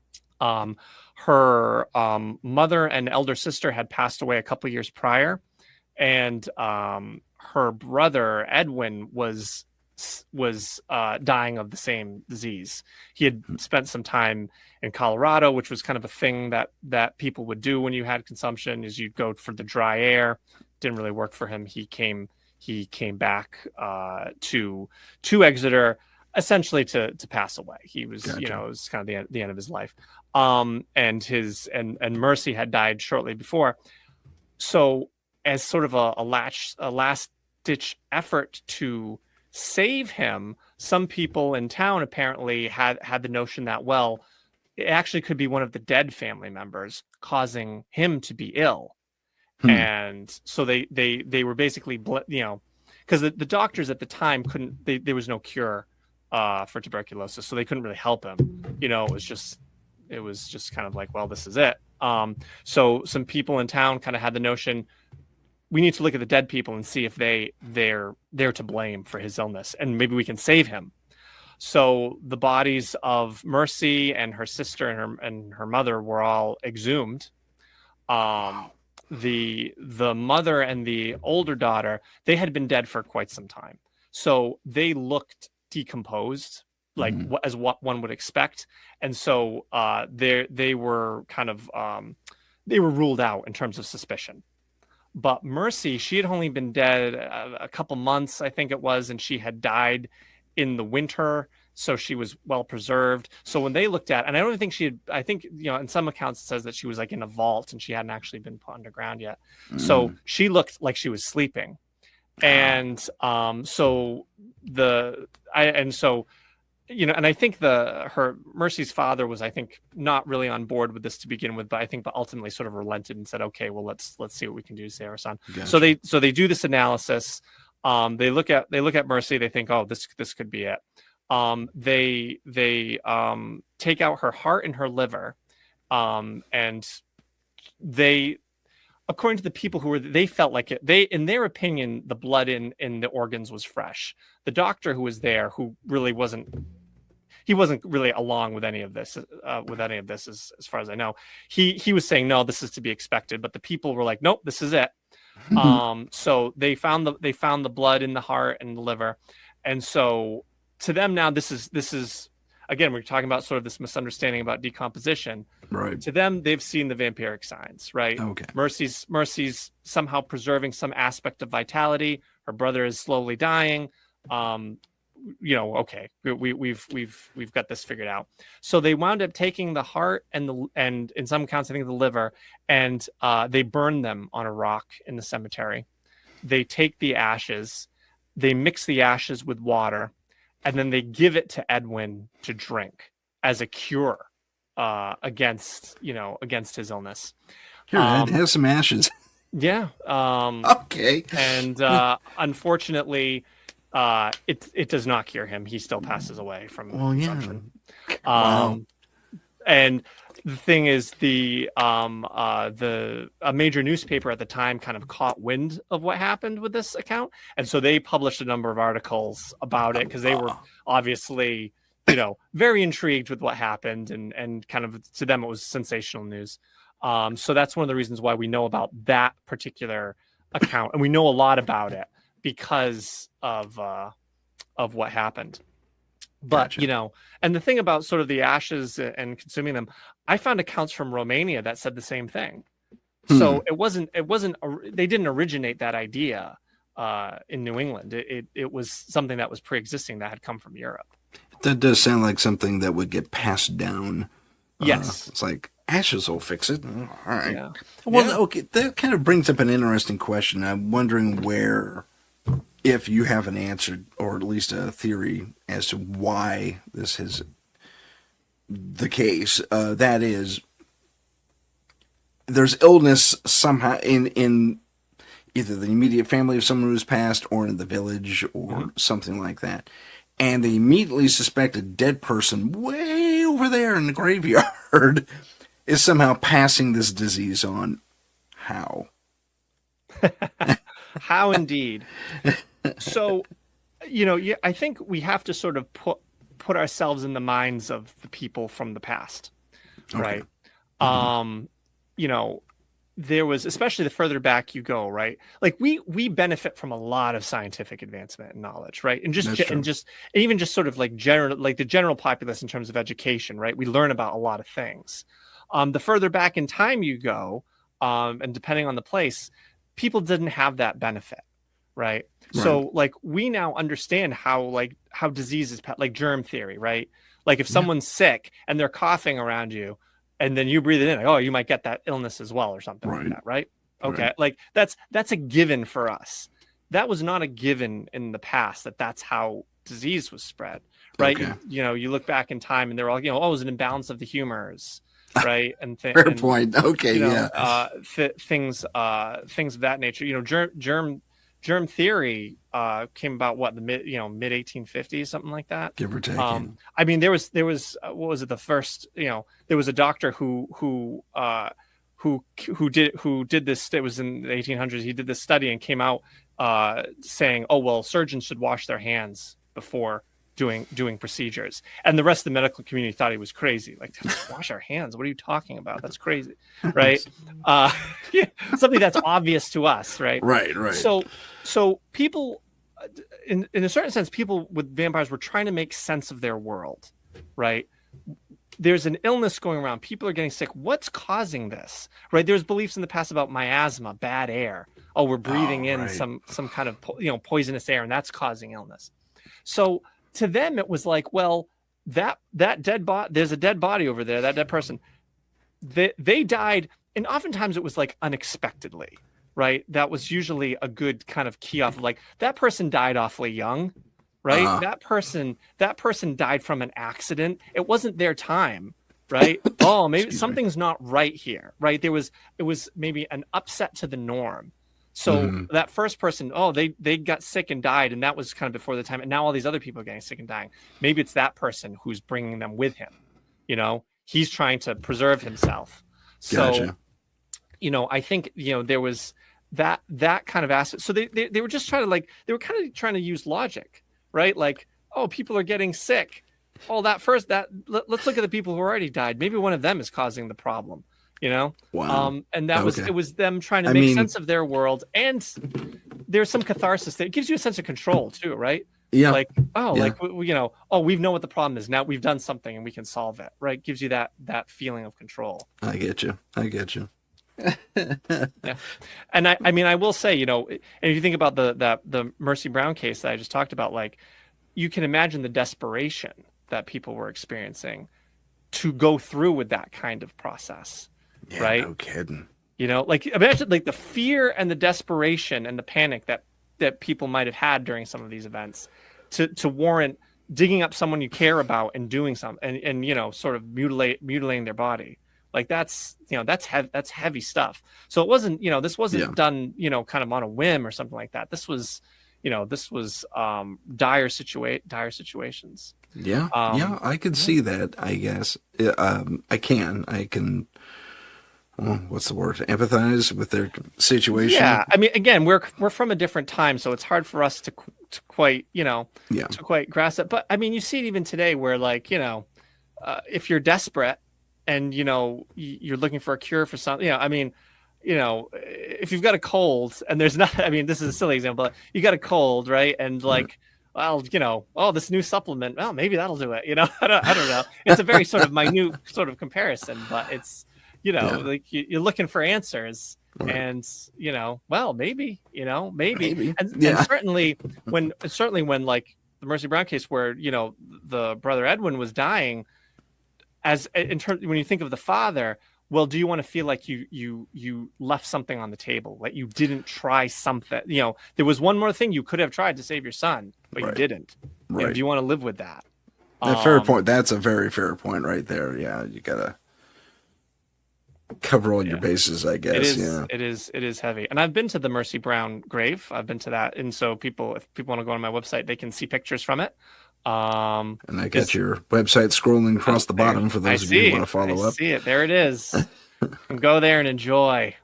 Her mother and elder sister had passed away a couple years prior, and her brother Edwin was dying of the same disease. He had spent some time in Colorado, which was kind of a thing that people would do when you had consumption, is you'd go for the dry air. Didn't really work for him. He came back to Exeter, essentially to pass away. He was, Gotcha. it was kind of the end of his life. And Mercy had died shortly before. So as sort of a last ditch effort to save him, some people in town apparently had the notion that, well, it actually could be one of the dead family members causing him to be ill. And so they were basically, because the doctors at the time there was no cure for tuberculosis, so they couldn't really help him. It was just kind of like, well, this is it. So some people in town kind of had the notion, we need to look at the dead people and see if they're to blame for his illness, and maybe we can save him. So the bodies of Mercy and her sister and her mother were all exhumed. The mother and the older daughter, they had been dead for quite some time, so they looked decomposed, like as what one would expect, and so they were kind of they were ruled out in terms of suspicion. But Mercy, she had only been dead a couple months, I think it was, and she had died in the winter, so she was well preserved. So when they looked at, and I don't think she had, I think, in some accounts it says that she was like in a vault and she hadn't actually been put underground yet. So she looked like she was sleeping. And so I think her Mercy's father was, I think, not really on board with this to begin with, but ultimately sort of relented and said, okay, well, let's see what we can do to save our son. Gotcha. So they do this analysis. They look at Mercy. They think, oh, this could be it. They take out her heart and her liver, and they, according to the people they felt like it. In their opinion, the blood in the organs was fresh. The doctor who was there, who really wasn't really along with any of this, as far as I know. He was saying, no, this is to be expected, but the people were like, nope, this is it. So they found the blood in the heart and the liver, and so to them now, this is again, we're talking about sort of this misunderstanding about decomposition. Right. To them, they've seen the vampiric signs, right? Okay. Mercy's somehow preserving some aspect of vitality. Her brother is slowly dying. Okay, we've got this figured out. So they wound up taking the heart and in some accounts, I think the liver, and they burn them on a rock in the cemetery. They take the ashes, they mix the ashes with water, and then they give it to Edwin to drink as a cure against his illness. Here, have some ashes. Yeah. Okay. And unfortunately, it does not cure him. He still passes away from consumption. Wow. And the thing is, a major newspaper at the time kind of caught wind of what happened with this account, and so they published a number of articles about it because they were obviously, very intrigued with what happened, and kind of, to them, it was sensational news. So that's one of the reasons why we know about that particular account, and we know a lot about it because of what happened. But Gotcha. And the thing about sort of the ashes and consuming them, I found accounts from Romania that said the same thing. So it wasn't they didn't originate that idea in New England. It was something that was pre-existing that had come from Europe. That does sound like something that would get passed down. Yes. It's like, ashes will fix it. All right. Yeah. Well, okay, that kind of brings up an interesting question. I'm wondering if you have an answer, or at least a theory as to why this is the case. That is, there's illness somehow in either the immediate family of someone who's passed, or in the village, or something like that. And they immediately suspect a dead person way over there in the graveyard is somehow passing this disease on. How? How indeed. So, I think we have to sort of put ourselves in the minds of the people from the past, right? Okay. there was, especially the further back you go, right? Like we benefit from a lot of scientific advancement and knowledge, right? And even just sort of like the general populace in terms of education, right? We learn about a lot of things. The further back in time you go, and depending on the place, people didn't have that benefit, right? So like we now understand how diseases, like germ theory, right? Like if someone's sick and they're coughing around you, and then you breathe it in, like, oh, you might get that illness as well or something like that, right? Okay, like that's a given for us. That was not a given in the past, that's how disease was spread, right? Okay. You look back in time and they're all, oh, it was an imbalance of the humors, right? And fair point. Okay, things of that nature. Germ theory came about the mid 1850s, something like that, give or take. I mean, there was what was it, the first, there was a doctor who did this. It was in the 1800s. He did this study and came out saying, oh well, surgeons should wash their hands before doing procedures, and the rest of the medical community thought he was crazy. Like, wash our hands, what are you talking about? That's crazy, right? Something that's obvious to us, right? Right. So people, in a certain sense, people with vampires were trying to make sense of their world, right? There's an illness going around, people are getting sick, what's causing this, right? There's beliefs in the past about miasma, bad air. Oh, we're breathing in some kind of poisonous air, and that's causing illness. So to them, it was like, well, that dead body, there's a dead body over there, that dead person, they died, and oftentimes it was like unexpectedly, right? That was usually a good kind of key off of, like, that person died awfully young, right? That person died from an accident. It wasn't their time, right? Oh, maybe something's not right here, right? It was maybe an upset to the norm. So that first person, they got sick and died, and that was kind of before the time. And now all these other people are getting sick and dying. Maybe it's that person who's bringing them with him. He's trying to preserve himself. So, gotcha. I think there was that kind of aspect. So they were just trying to, they were kind of trying to use logic, right? Like, oh, people are getting sick. Oh, let's look at the people who already died. Maybe one of them is causing the problem. Wow. And that it was them trying to make sense of their world, and there's some catharsis there. It gives you a sense of control too, right? Yeah. Like, we know what the problem is now. We've done something and we can solve it, right? Gives you that feeling of control. I get you. Yeah. And I will say, and if you think about the Mercy Brown case that I just talked about, like, you can imagine the desperation that people were experiencing to go through with that kind of process. Yeah, right? No kidding. Like, imagine like the fear and the desperation and the panic that people might have had during some of these events to warrant digging up someone you care about and doing something and sort of mutilating their body. Like, that's heavy stuff. So it wasn't, this wasn't done, kind of on a whim or something like that. This was dire situations. Yeah. I could see that, I guess. I can what's the word? Empathize with their situation. Yeah, I mean, again, we're from a different time, so it's hard for us to quite, to quite grasp it. But I mean, you see it even today, where, like, if you're desperate and you're looking for a cure for something, if you've got a cold and there's not, I mean, this is a silly example, but you got a cold, right? And like, well, this new supplement, well, maybe that'll do it. I don't know. It's a very sort of minute sort of comparison, but it's, like you're looking for answers, right. And well, maybe. And certainly when like the Mercy Brown case, where the brother Edwin was dying, when you think of the father, well, do you want to feel like you left something on the table, like you didn't try something? There was one more thing you could have tried to save your son, but you didn't. Right. Do you want to live with that? Fair point. That's a very fair point right there. Yeah, you gotta cover all your bases, I guess. It is heavy. And I've been to the Mercy Brown grave. I've been to that, and so if people want to go on my website, they can see pictures from it. And I got your website scrolling across the bottom for those of you who want to follow up. See it. There it is. And go there and enjoy.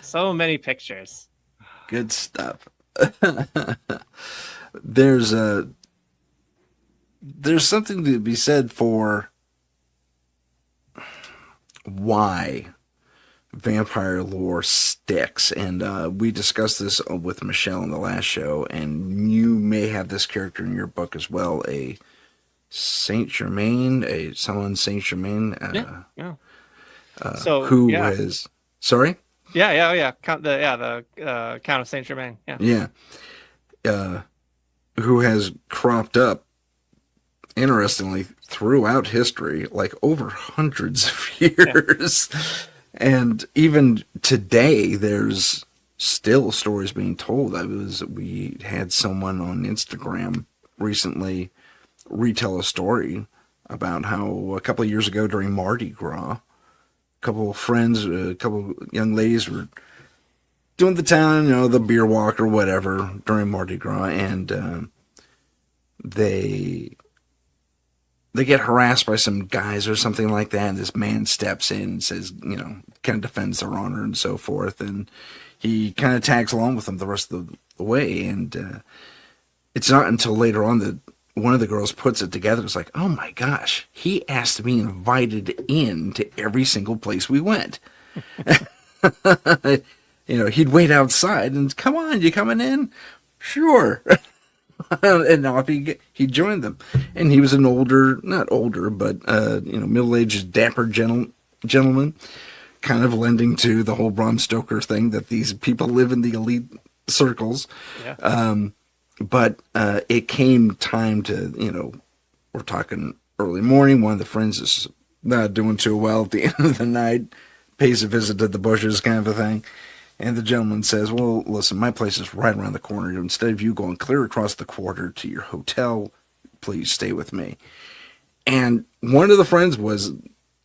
So many pictures. Good stuff. There's something to be said for why vampire lore sticks. And we discussed this with Michelle in the last show, and you may have this character in your book as well, a Saint Germain, someone Saint Germain, Yeah. So who yeah, was sorry, yeah. The Count of Saint Germain. Yeah. Who has cropped up, interestingly, throughout history, like over hundreds of years. And even today, there's still stories being told. We had someone on Instagram recently retell a story about how a couple of years ago during Mardi Gras, a couple of friends, a couple of young ladies were doing the town, the beer walk or whatever during Mardi Gras, and they get harassed by some guys or something like that, and this man steps in and says, kind of defends their honor and so forth, and he kind of tags along with them the rest of the way, and it's not until later on that one of the girls puts it together. It's like, oh my gosh, he asked to be invited in to every single place we went. He'd wait outside and, come on, you coming in? Sure. And off he joined them. And he was an not older, but, middle-aged, dapper gentleman, kind of lending to the whole Bram Stoker thing that these people live in the elite circles. Yeah. But it came time to, we're talking early morning. One of the friends is not doing too well at the end of the night, pays a visit to the bushes kind of a thing. And the gentleman says, well, listen, my place is right around the corner. Instead of you going clear across the quarter to your hotel, please stay with me. And one of the friends was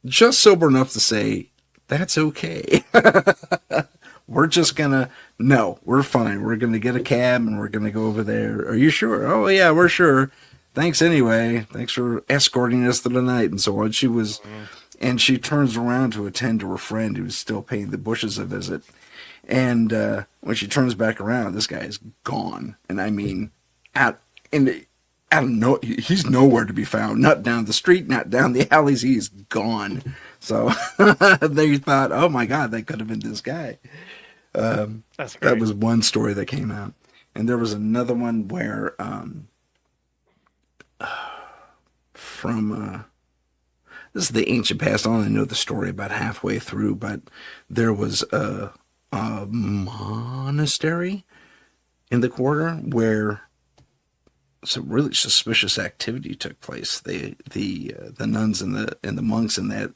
just sober enough to say, that's okay. We're just no, we're fine. We're going to get a cab and we're going to go over there. Are you sure? Oh, yeah, we're sure. Thanks anyway. Thanks for escorting us through the night and so on. And she turns around to attend to her friend who's still paying the bushes a visit. And when she turns back around, this guy is gone. And I mean, he's nowhere to be found. Not down the street, not down the alleys. He's gone. So they thought, oh my God, that could have been this guy. That's great. That was one story that came out. And there was another one where this is the ancient past. I only know the story about halfway through, but there was a monastery in the quarter where some really suspicious activity took place. The nuns and the monks in that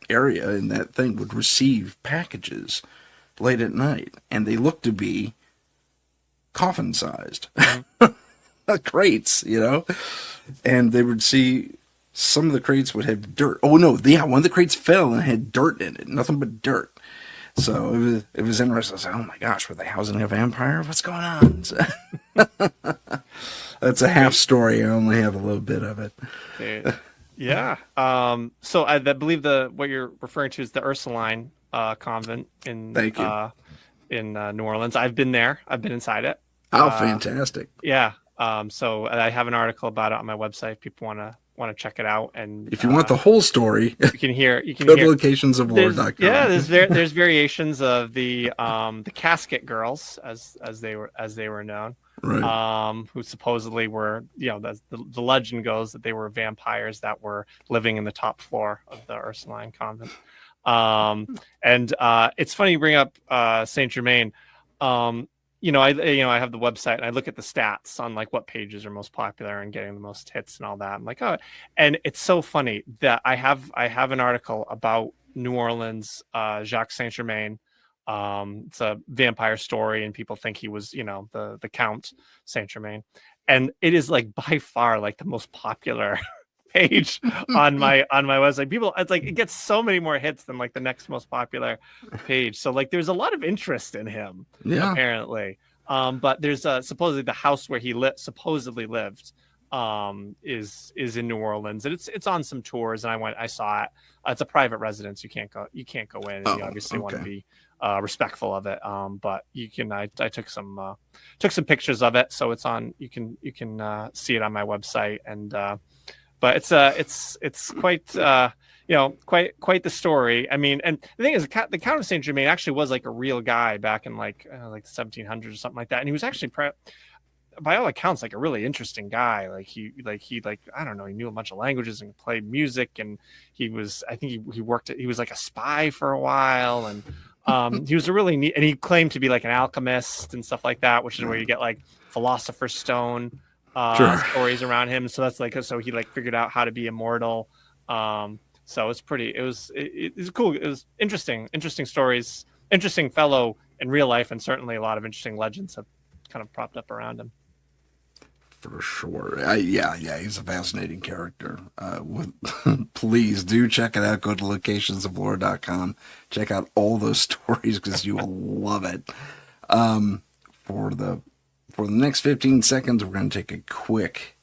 area, in that thing, would receive packages late at night, and they looked to be coffin-sized crates, and they would see some of the crates would have dirt. Oh no, one of the crates fell and had dirt in it, nothing but dirt. So it was interesting. I was like, oh my gosh, were they housing a vampire? What's going on? So, that's a half story. I only have a little bit of it. Yeah. So I believe what you're referring to is the Ursuline convent in Thank you. In New Orleans. I've been there. I've been inside it. Oh, fantastic. Yeah. So I have an article about it on my website if people want to check it out. And if you want the whole story, you can hear locationsoflore.com. Yeah, there's variations of the casket girls as they were known. Right. Who supposedly were, the legend goes that they were vampires that were living in the top floor of the Ursuline convent. And it's funny you bring up Saint Germain. I have the website and I look at the stats on like what pages are most popular and getting the most hits and all that. I'm like, oh, and it's so funny that I have an article about New Orleans, Jacques Saint Germain. It's a vampire story and people think he was, the Count Saint Germain. And it is like by far like the most popular page on my website. People, it's like it gets so many more hits than like the next most popular page. So like there's a lot of interest in him, apparently. But there's supposedly the house where he supposedly lived is in New Orleans, and it's on some tours. And I saw it. It's a private residence. You can't go in. And you obviously want to be respectful of it. But you can. I took some pictures of it, so it's on. You can see it on my website. And but it's quite quite the story. I mean, and the thing is, the Count of Saint Germain actually was like a real guy back in like the 1700s or something like that, and he was actually by all accounts like a really interesting guy. He I don't know, he knew a bunch of languages and played music, and he was, I think he was like a spy for a while, and he was a really neat, and he claimed to be like an alchemist and stuff like that, which is where you get like Philosopher's Stone stories around him. So that's like, so he like figured out how to be immortal. So it's cool. It was interesting stories, interesting fellow in real life, and certainly a lot of interesting legends have kind of propped up around him. For sure. Yeah, he's a fascinating character. Please do check it out. Go to locationsoflore.com. Check out all those stories because you will love it. For the next 15 seconds, we're going to take a quick,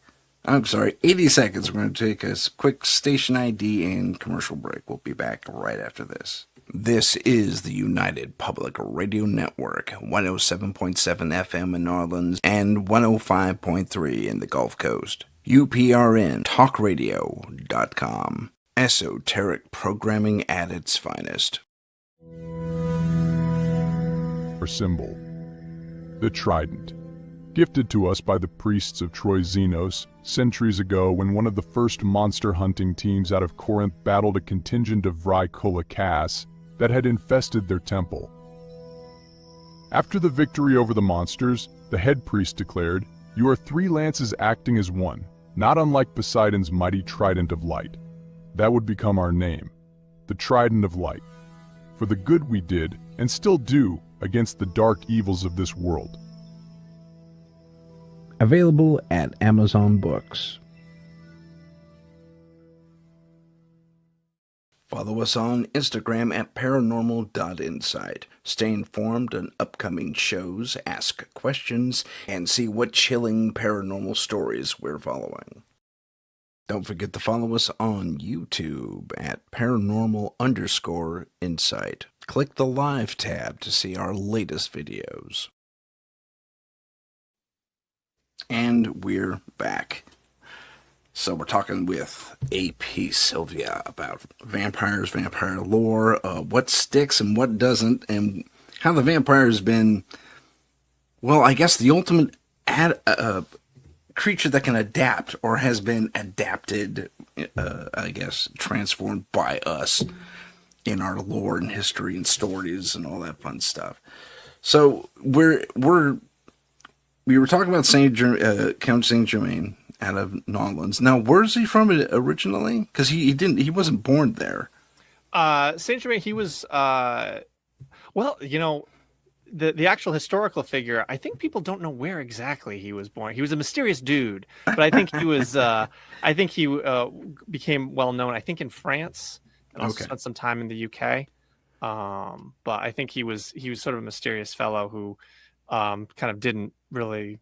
80 seconds. We're going to take a quick station ID and commercial break. We'll be back right after this. This is the United Public Radio Network, 107.7 FM in New Orleans and 105.3 in the Gulf Coast. UPRN, esoteric programming at its finest. Our symbol, the trident, gifted to us by the priests of Troy Xenos centuries ago when one of the first monster hunting teams out of Corinth battled a contingent of Vrykolakas that had infested their temple. After the victory over the monsters, the head priest declared, "You are three lances acting as one, not unlike Poseidon's mighty trident of light. That would become our name, the Trident of Light, for the good we did and still do against the dark evils of this world." Available at Amazon Books. Follow us on Instagram at paranormal.insight. Stay informed on upcoming shows, ask questions, and see what chilling paranormal stories we're following. Don't forget to follow us on YouTube at paranormal_insight. Click the live tab to see our latest videos. And we're back. So we're talking with AP Sylvia about vampires, vampire lore, what sticks and what doesn't, and how the vampire has been, well, I guess the ultimate creature that can adapt, or has been adapted, I guess, transformed by us in our lore and history and stories and all that fun stuff. So we were talking about Count Saint Germain out of New Orleans. Now, where's he from originally? Because he wasn't born there. Saint Germain, he was the actual historical figure. I think people don't know where exactly he was born. He was a mysterious dude, but I think he was. I think he became well known. I think in France, and also spent some time in the UK. But I think he was sort of a mysterious fellow who kind of didn't really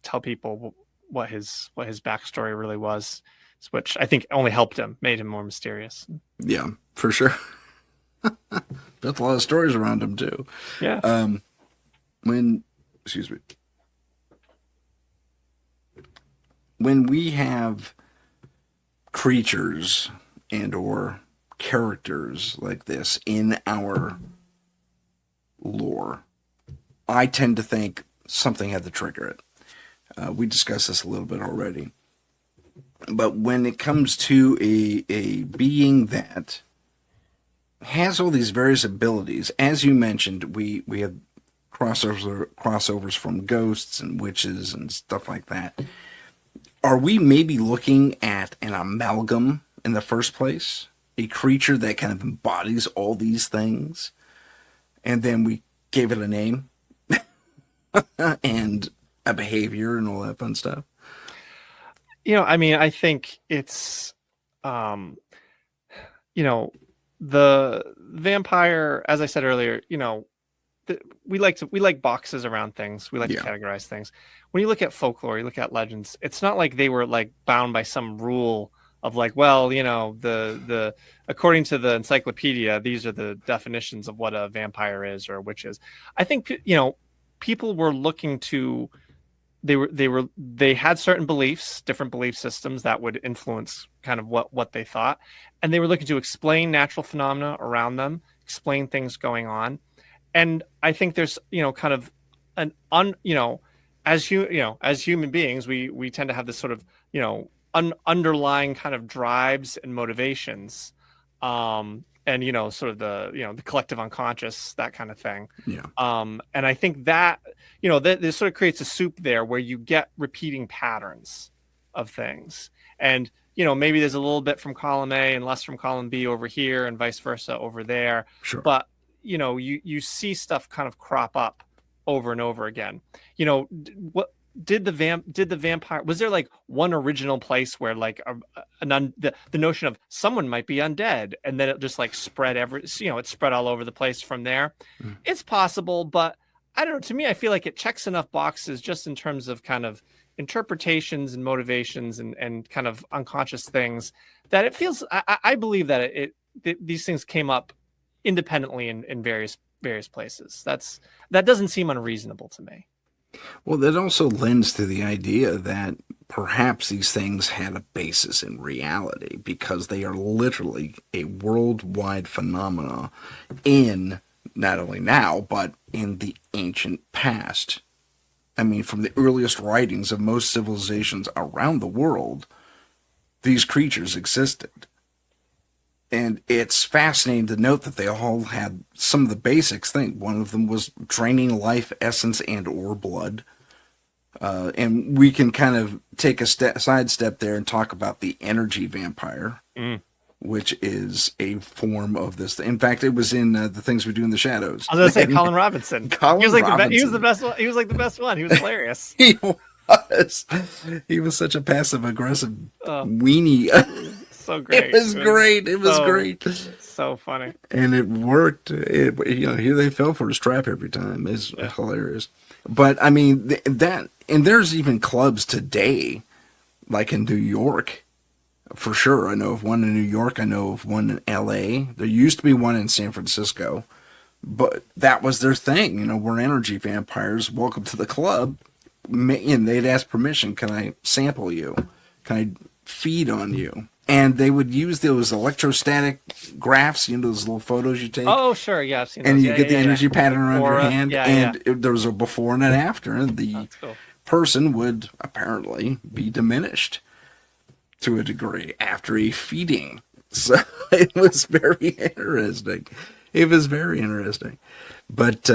tell people what his backstory really was, which I think only helped him, made him more mysterious. Yeah, for sure. Built a lot of stories around him too. Yeah. When we have creatures and or characters like this in our lore, I tend to think something had to trigger it. We discussed this a little bit already. But when it comes to a being that has all these various abilities, as you mentioned, we have crossovers from ghosts and witches and stuff like that. Are we maybe looking at an amalgam in the first place? A creature that kind of embodies all these things, and then we gave it a name and a behavior and all that fun stuff? I think it's, the vampire, as I said earlier, we like boxes around things. We like to categorize things. When you look at folklore, you look at legends, it's not like they were like bound by some rule of like, well, the according to the encyclopedia, these are the definitions of what a vampire is or a witch is. I think, people were looking to they had certain beliefs, different belief systems that would influence kind of what they thought, and they were looking to explain natural phenomena around them, explain things going on. And I think there's, kind of as human beings, we tend to have this sort of, underlying kind of drives and motivations, and sort of the collective unconscious, that kind of thing. Yeah. And I think that this sort of creates a soup there where you get repeating patterns of things, and maybe there's a little bit from column A and less from column B over here, and vice versa over there. Sure. But you see stuff kind of crop up over and over again. What did the vampire, was there like one original place where like the notion of someone might be undead, and then it just like spread it spread all over the place from there? It's possible, but I don't know, to me I feel like it checks enough boxes just in terms of kind of interpretations and motivations and kind of unconscious things, that it feels, I believe that these things came up independently in various places. That doesn't seem unreasonable to me. Well, that also lends to the idea that perhaps these things had a basis in reality, because they are literally a worldwide phenomena in not only now, but in the ancient past. I mean, from the earliest writings of most civilizations around the world, these creatures existed. And it's fascinating to note that they all had some of the basics thing. One of them was draining life essence and or blood. And we can kind of take a sidestep there and talk about the energy vampire, which is a form of this. In fact, it was in The Things We Do in the Shadows. I was going to say Colin Robinson. He was the best one. He was like the best one. He was hilarious. He was. He was such a passive aggressive weenie. So great. It was great. It was great. So funny. And it worked. Here they fell for his trap every time. It's hilarious. But I mean, and there's even clubs today, like in New York, for sure. I know of one in New York. I know of one in LA. There used to be one in San Francisco, but that was their thing. We're energy vampires. Welcome to the club. And they'd ask permission. Can I sample you? Can I feed on you? And they would use those electrostatic graphs, those little photos you take. Oh, sure, yeah, I've seen those. And you get the energy pattern around your hand. And there was a before and an after. And the person would apparently be diminished to a degree after a feeding. So it was very interesting. It was very interesting. But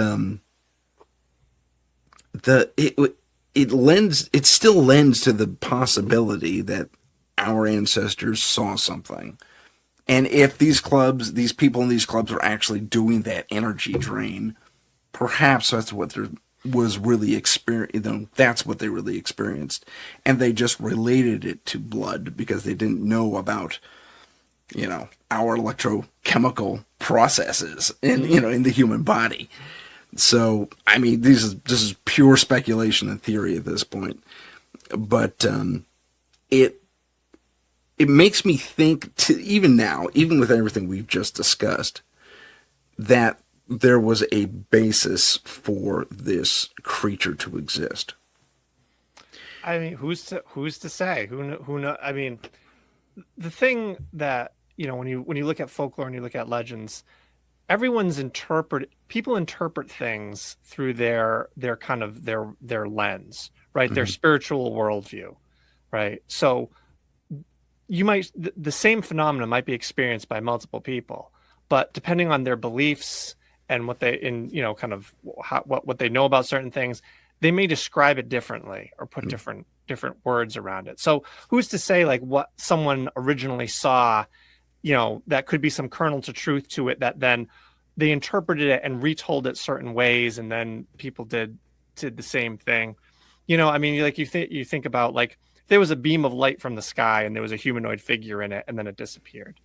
it still lends to the possibility that our ancestors saw something. And if these people in these clubs were actually doing that energy drain, perhaps that's what was really experienced. That's what they really experienced. And they just related it to blood because they didn't know about, our electrochemical processes in the human body. So, I mean, this is pure speculation and theory at this point. But it makes me think, even now, even with everything we've just discussed, that there was a basis for this creature to exist. I mean, who's to say? Who know? I mean, the thing that when you look at folklore and you look at legends, people interpret things through their kind of their lens, right? Mm-hmm. Their spiritual worldview, right? So the same phenomena might be experienced by multiple people, but depending on their beliefs and what they what they know about certain things, they may describe it differently or put different words around it. So who's to say like what someone originally saw, that could be some kernel to truth to it, that then they interpreted it and retold it certain ways, and then people did the same thing. I mean, like you think about like, there was a beam of light from the sky and there was a humanoid figure in it and then it disappeared,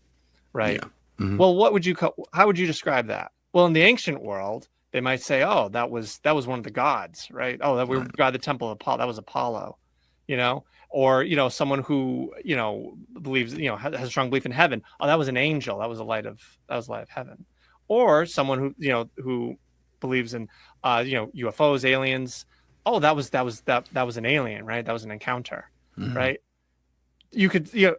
right? Yeah. Mm-hmm. Well, how would you describe that? Well, in the ancient world, they might say, oh, that was one of the gods, right? Oh, that we got the temple of Apollo. That was Apollo, or, someone who, believes, has a strong belief in heaven. Oh, that was an angel. That was the light of heaven. Or someone who believes in, UFOs, aliens. oh, that was an alien, right? That was an encounter, Mhm. right? You could you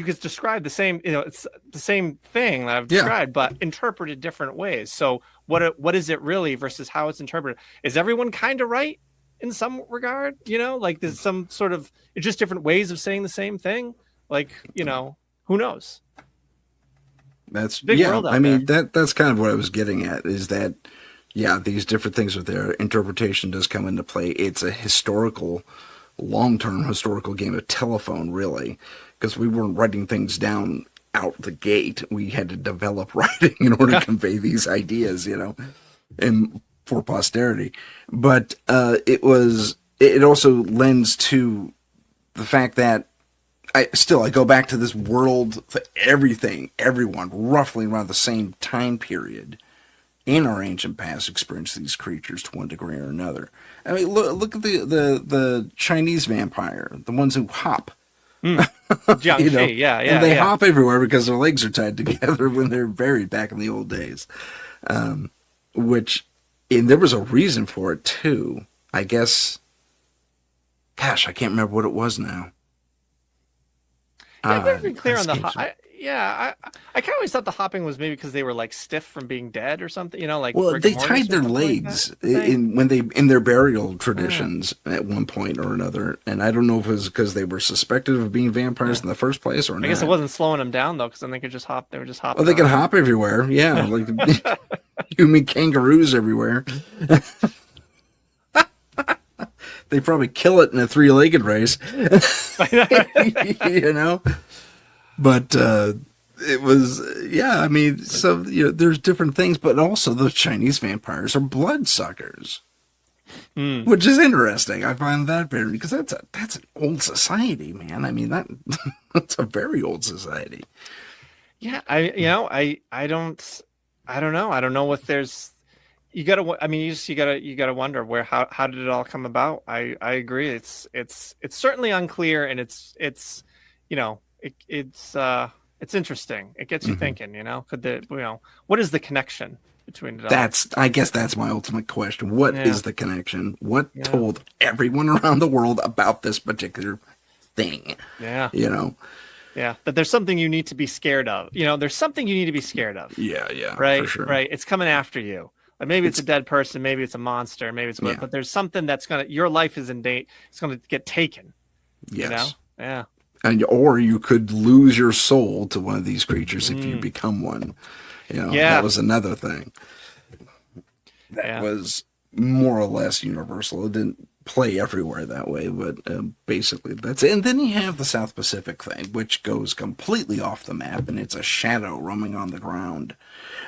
could describe the same, it's the same thing that I've Yeah. described, but interpreted different ways. So what is it really versus how it's interpreted? Is everyone kind of right in some regard? Like there's some sort of, it's just different ways of saying the same thing. Like, who knows? That's Big world out I mean, there. that's kind of what I was getting at, is that these different things are there. Interpretation does come into play. It's a long-term historical game of telephone, really, because we weren't writing things down out the gate. We had to develop writing in order to convey these ideas, and for posterity. But it also lends to the fact that I go back to this world, everyone roughly around the same time period in our ancient past experienced these creatures to one degree or another. I mean, look at the Chinese vampire, the ones who hop. Jiangxi, yeah, and they yeah. hop everywhere because their legs are tied together when they're buried back in the old days. And there was a reason for it too. I guess, gosh, I can't remember what it was now. Yeah, I've never been clear on the I kind of always thought the hopping was maybe because they were like stiff from being dead or something, like. Well, they rigor mortis tied or their something like legs that, in their burial traditions at one point or another, and I don't know if it was because they were suspected of being vampires in the first place or not. I guess it wasn't slowing them down though, because then they could just hop. They were just hopping. Oh, they can hop everywhere. Yeah, like you mean kangaroos everywhere. They probably kill it in a 3-legged race, But it was, I mean, so there's different things, but also those Chinese vampires are bloodsuckers, which is interesting. I find that very, because that's an old society, man. I mean that's a very old society. Yeah, I don't know. I don't know if there's. You gotta wonder how did it all come about? I agree. It's certainly unclear, and it's interesting. It gets you thinking. What is the connection between it all? I guess that's my ultimate question. What is the connection? What told everyone around the world about this particular thing? Yeah. Yeah, that there's something you need to be scared of. There's something you need to be scared of. Yeah. Right. For sure. Right. It's coming after you. Like maybe it's a dead person, maybe it's a monster, maybe it's but there's something that's your life is in danger. It's gonna get taken. Yes. Yeah. Or you could lose your soul to one of these creatures if you become one. That was another thing. That was more or less universal. It didn't play everywhere that way, but basically that's it. And then you have the South Pacific thing, which goes completely off the map, and it's a shadow roaming on the ground.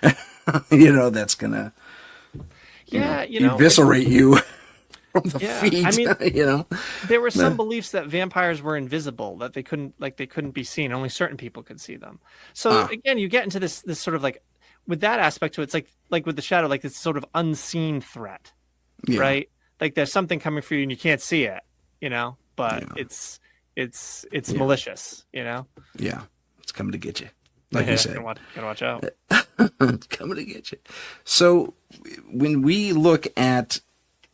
That's gonna eviscerate you from the feet. I mean, there were some beliefs that vampires were invisible, that they couldn't be seen. Only certain people could see them. So again, you get into this sort of like, with that aspect to it, it's like with the shadow, like this sort of unseen threat, right? Like there's something coming for you and you can't see it, but it's malicious, Yeah, it's coming to get you. Like you said, gotta watch out. It's coming to get you. So when we look at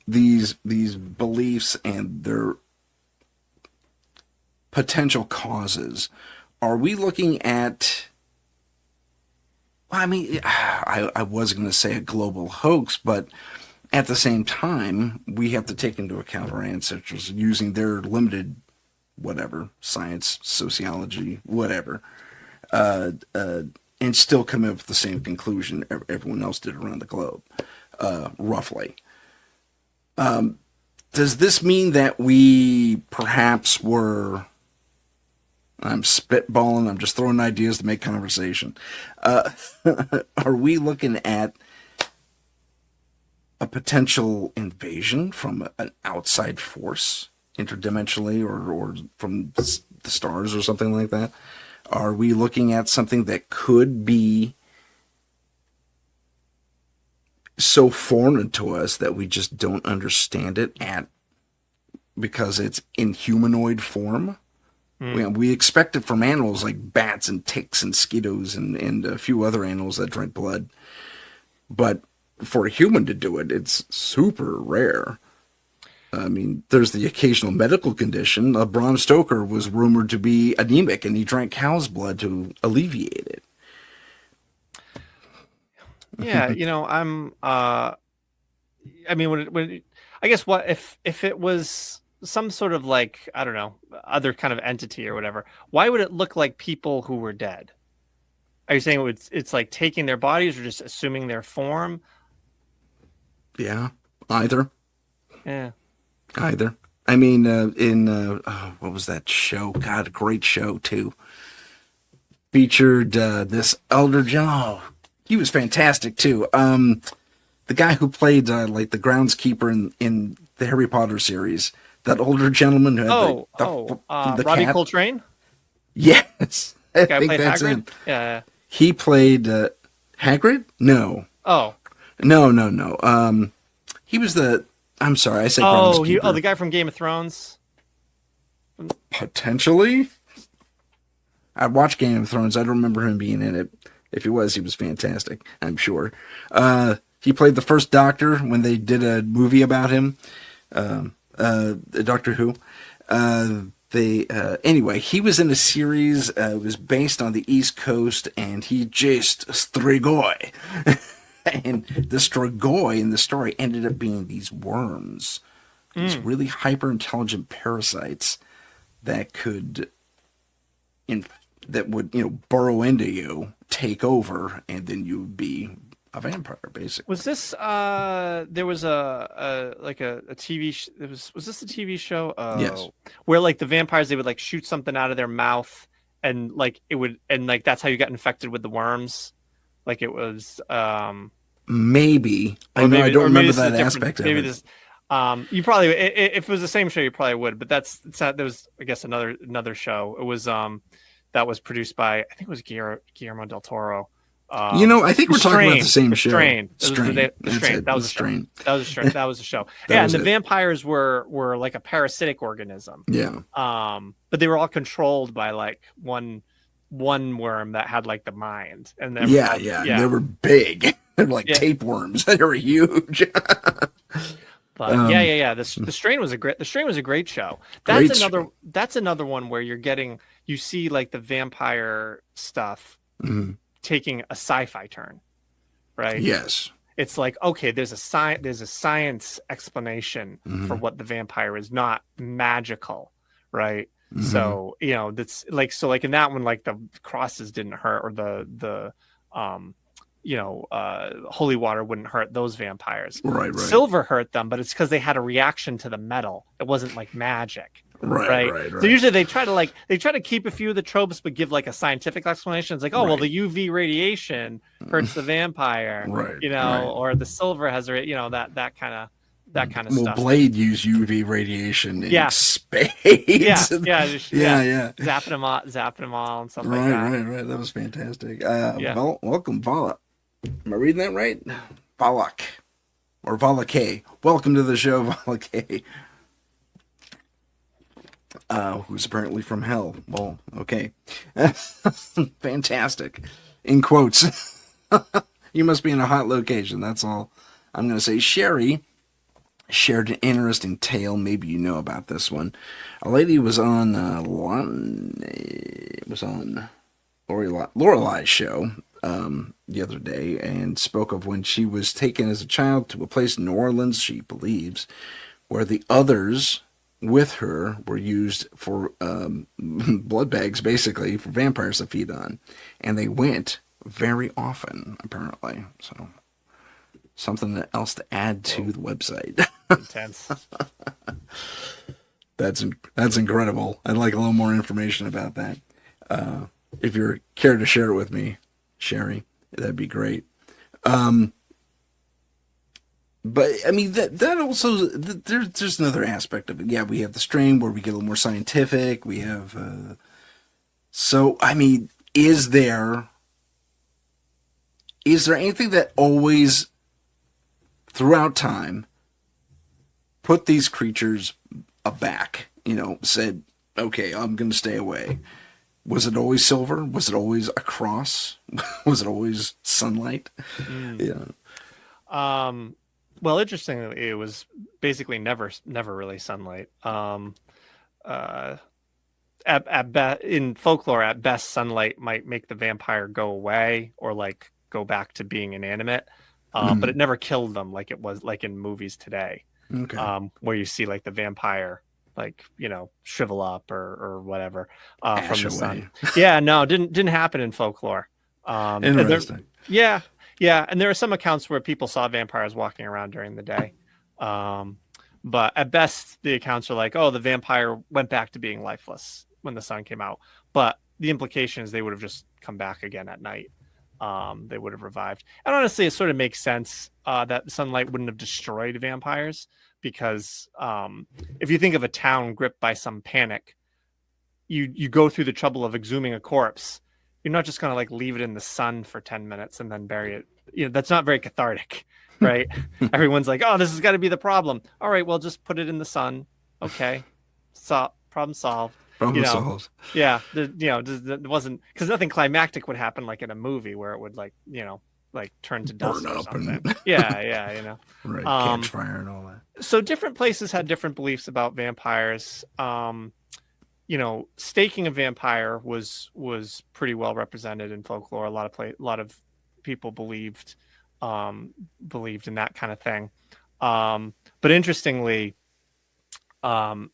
these beliefs and their potential causes, are we looking at? Well, I mean, I was going to say a global hoax, but at the same time, we have to take into account our ancestors using their limited, whatever, science, sociology, whatever. And still come up with the same conclusion everyone else did around the globe, roughly. Does this mean that we perhaps were... I'm spitballing, I'm just throwing ideas to make conversation. Are we looking at a potential invasion from an outside force, interdimensionally, or from the stars or something like that? Are we looking at something that could be so foreign to us that we just don't understand it because it's in humanoid form? We expect it from animals like bats and ticks and mosquitoes and a few other animals that drink blood. But for a human to do it, it's super rare. I mean, there's the occasional medical condition. Bram Stoker was rumored to be anemic, and he drank cow's blood to alleviate it. Yeah, I mean, when I guess what if it was some sort of like, I don't know, other kind of entity or whatever, why would it look like people who were dead? Are you saying it's like taking their bodies or just assuming their form? Yeah, either. Yeah. Either. I mean, what was that show? God, a great show too. Featured this elder John. He was fantastic too. The guy who played like the groundskeeper in the Harry Potter series, that older gentleman who had the Robbie cat. Coltrane. Yes, I Guy think played that's Hagrid. him. Yeah. He played Hagrid. No, Oh. no. He was the. I'm sorry, I said groundskeeper. The guy from Game of Thrones. Potentially. I watched Game of Thrones. I don't remember him being in it. If he was fantastic, I'm sure. He played the first Doctor when they did a movie about him, Doctor Who. Anyway, he was in a series. It was based on the East Coast, and he just Strigoi. And the Strigoi in the story ended up being these worms, these really hyper-intelligent parasites that would burrow into you, take over, and then you would be a vampire, basically. Was this there was a TV was this a TV show? Yes. Where like the vampires, they would like shoot something out of their mouth and like it would, and like that's how you got infected with the worms. Like it was maybe. I know I don't remember that aspect of it. This you probably, if it was the same show, you probably would, but there was, I guess, another show. It was that was produced by, I think it was Guillermo del Toro. I think we're talking about the same show. Strain. Strain. That was a Strain. That was a show. Yeah, and the vampires were like a parasitic organism. Yeah. But they were all controlled by like one worm that had like the mind. And yeah. They were big. They're like tapeworms. They were huge. But yeah. The Strain was a great show. That's another one where you see like the vampire stuff taking a sci-fi turn, right? Yes. It's like, okay, there's a science explanation for what the vampire is, not magical, right? So that's like, in that one, like the crosses didn't hurt, or the holy water wouldn't hurt those vampires. Right. Silver hurt them, but it's because they had a reaction to the metal. It wasn't like magic. Right. So usually they try to keep a few of the tropes, but give like a scientific explanation. It's like, well, the UV radiation hurts the vampire, or the silver has that kind of stuff. Well, Blade used UV radiation in spades. Yeah. Zapping them all and stuff like that. Right. That was fantastic. Well, welcome, Vala. Am I reading that right? Valak. Or Valake. Welcome to the show, Valake. Who's apparently from hell. Well, okay. Fantastic. In quotes. You must be in a hot location. That's all I'm going to say. Sherry shared an interesting tale. Maybe you know about this one. A lady was on Lorelei's show the other day, and spoke of when she was taken as a child to a place in New Orleans, she believes, where the others with her were used for blood bags, basically, for vampires to feed on. And they went very often, apparently. So, something else to add to the website. Intense. That's incredible. I'd like a little more information about that. If you're care to share it with me, Sherry, that'd be great. But I mean that also there's another aspect of it. Yeah, we have the Strain where we get a little more scientific. We have so I mean, is there anything that always throughout time put these creatures aback? Said, okay, I'm going to stay away. Was it always silver? Was it always a cross? Was it always sunlight? Yeah. Well, interestingly, it was basically never really sunlight. In folklore, at best, sunlight might make the vampire go away or like go back to being inanimate, but it never killed them like it was like in movies today, Okay. where you see like the vampire like shrivel up or whatever from Ash the away. sun. Yeah, no, didn't happen in folklore. And Interesting. yeah, yeah, and there are some accounts where people saw vampires walking around during the day. But at best, the accounts are like, oh, the vampire went back to being lifeless when the sun came out. But the implication is they would have just come back again at night. They would have revived. And honestly, it sort of makes sense that sunlight wouldn't have destroyed vampires because if you think of a town gripped by some panic, you go through the trouble of exhuming a corpse. You're not just going to like leave it in the sun for 10 minutes and then bury it. That's not very cathartic. Right? Everyone's like, oh, this has got to be the problem. All right, well, just put it in the sun. Okay. Problem solved. Problem solved. Yeah. It wasn't because nothing climactic would happen like in a movie where it would like turn to dust Burn or up something. and Yeah. right, catch fire and all that. So different places had different beliefs about vampires. Staking a vampire was pretty well represented in folklore. A lot of people believed in that kind of thing. But interestingly, the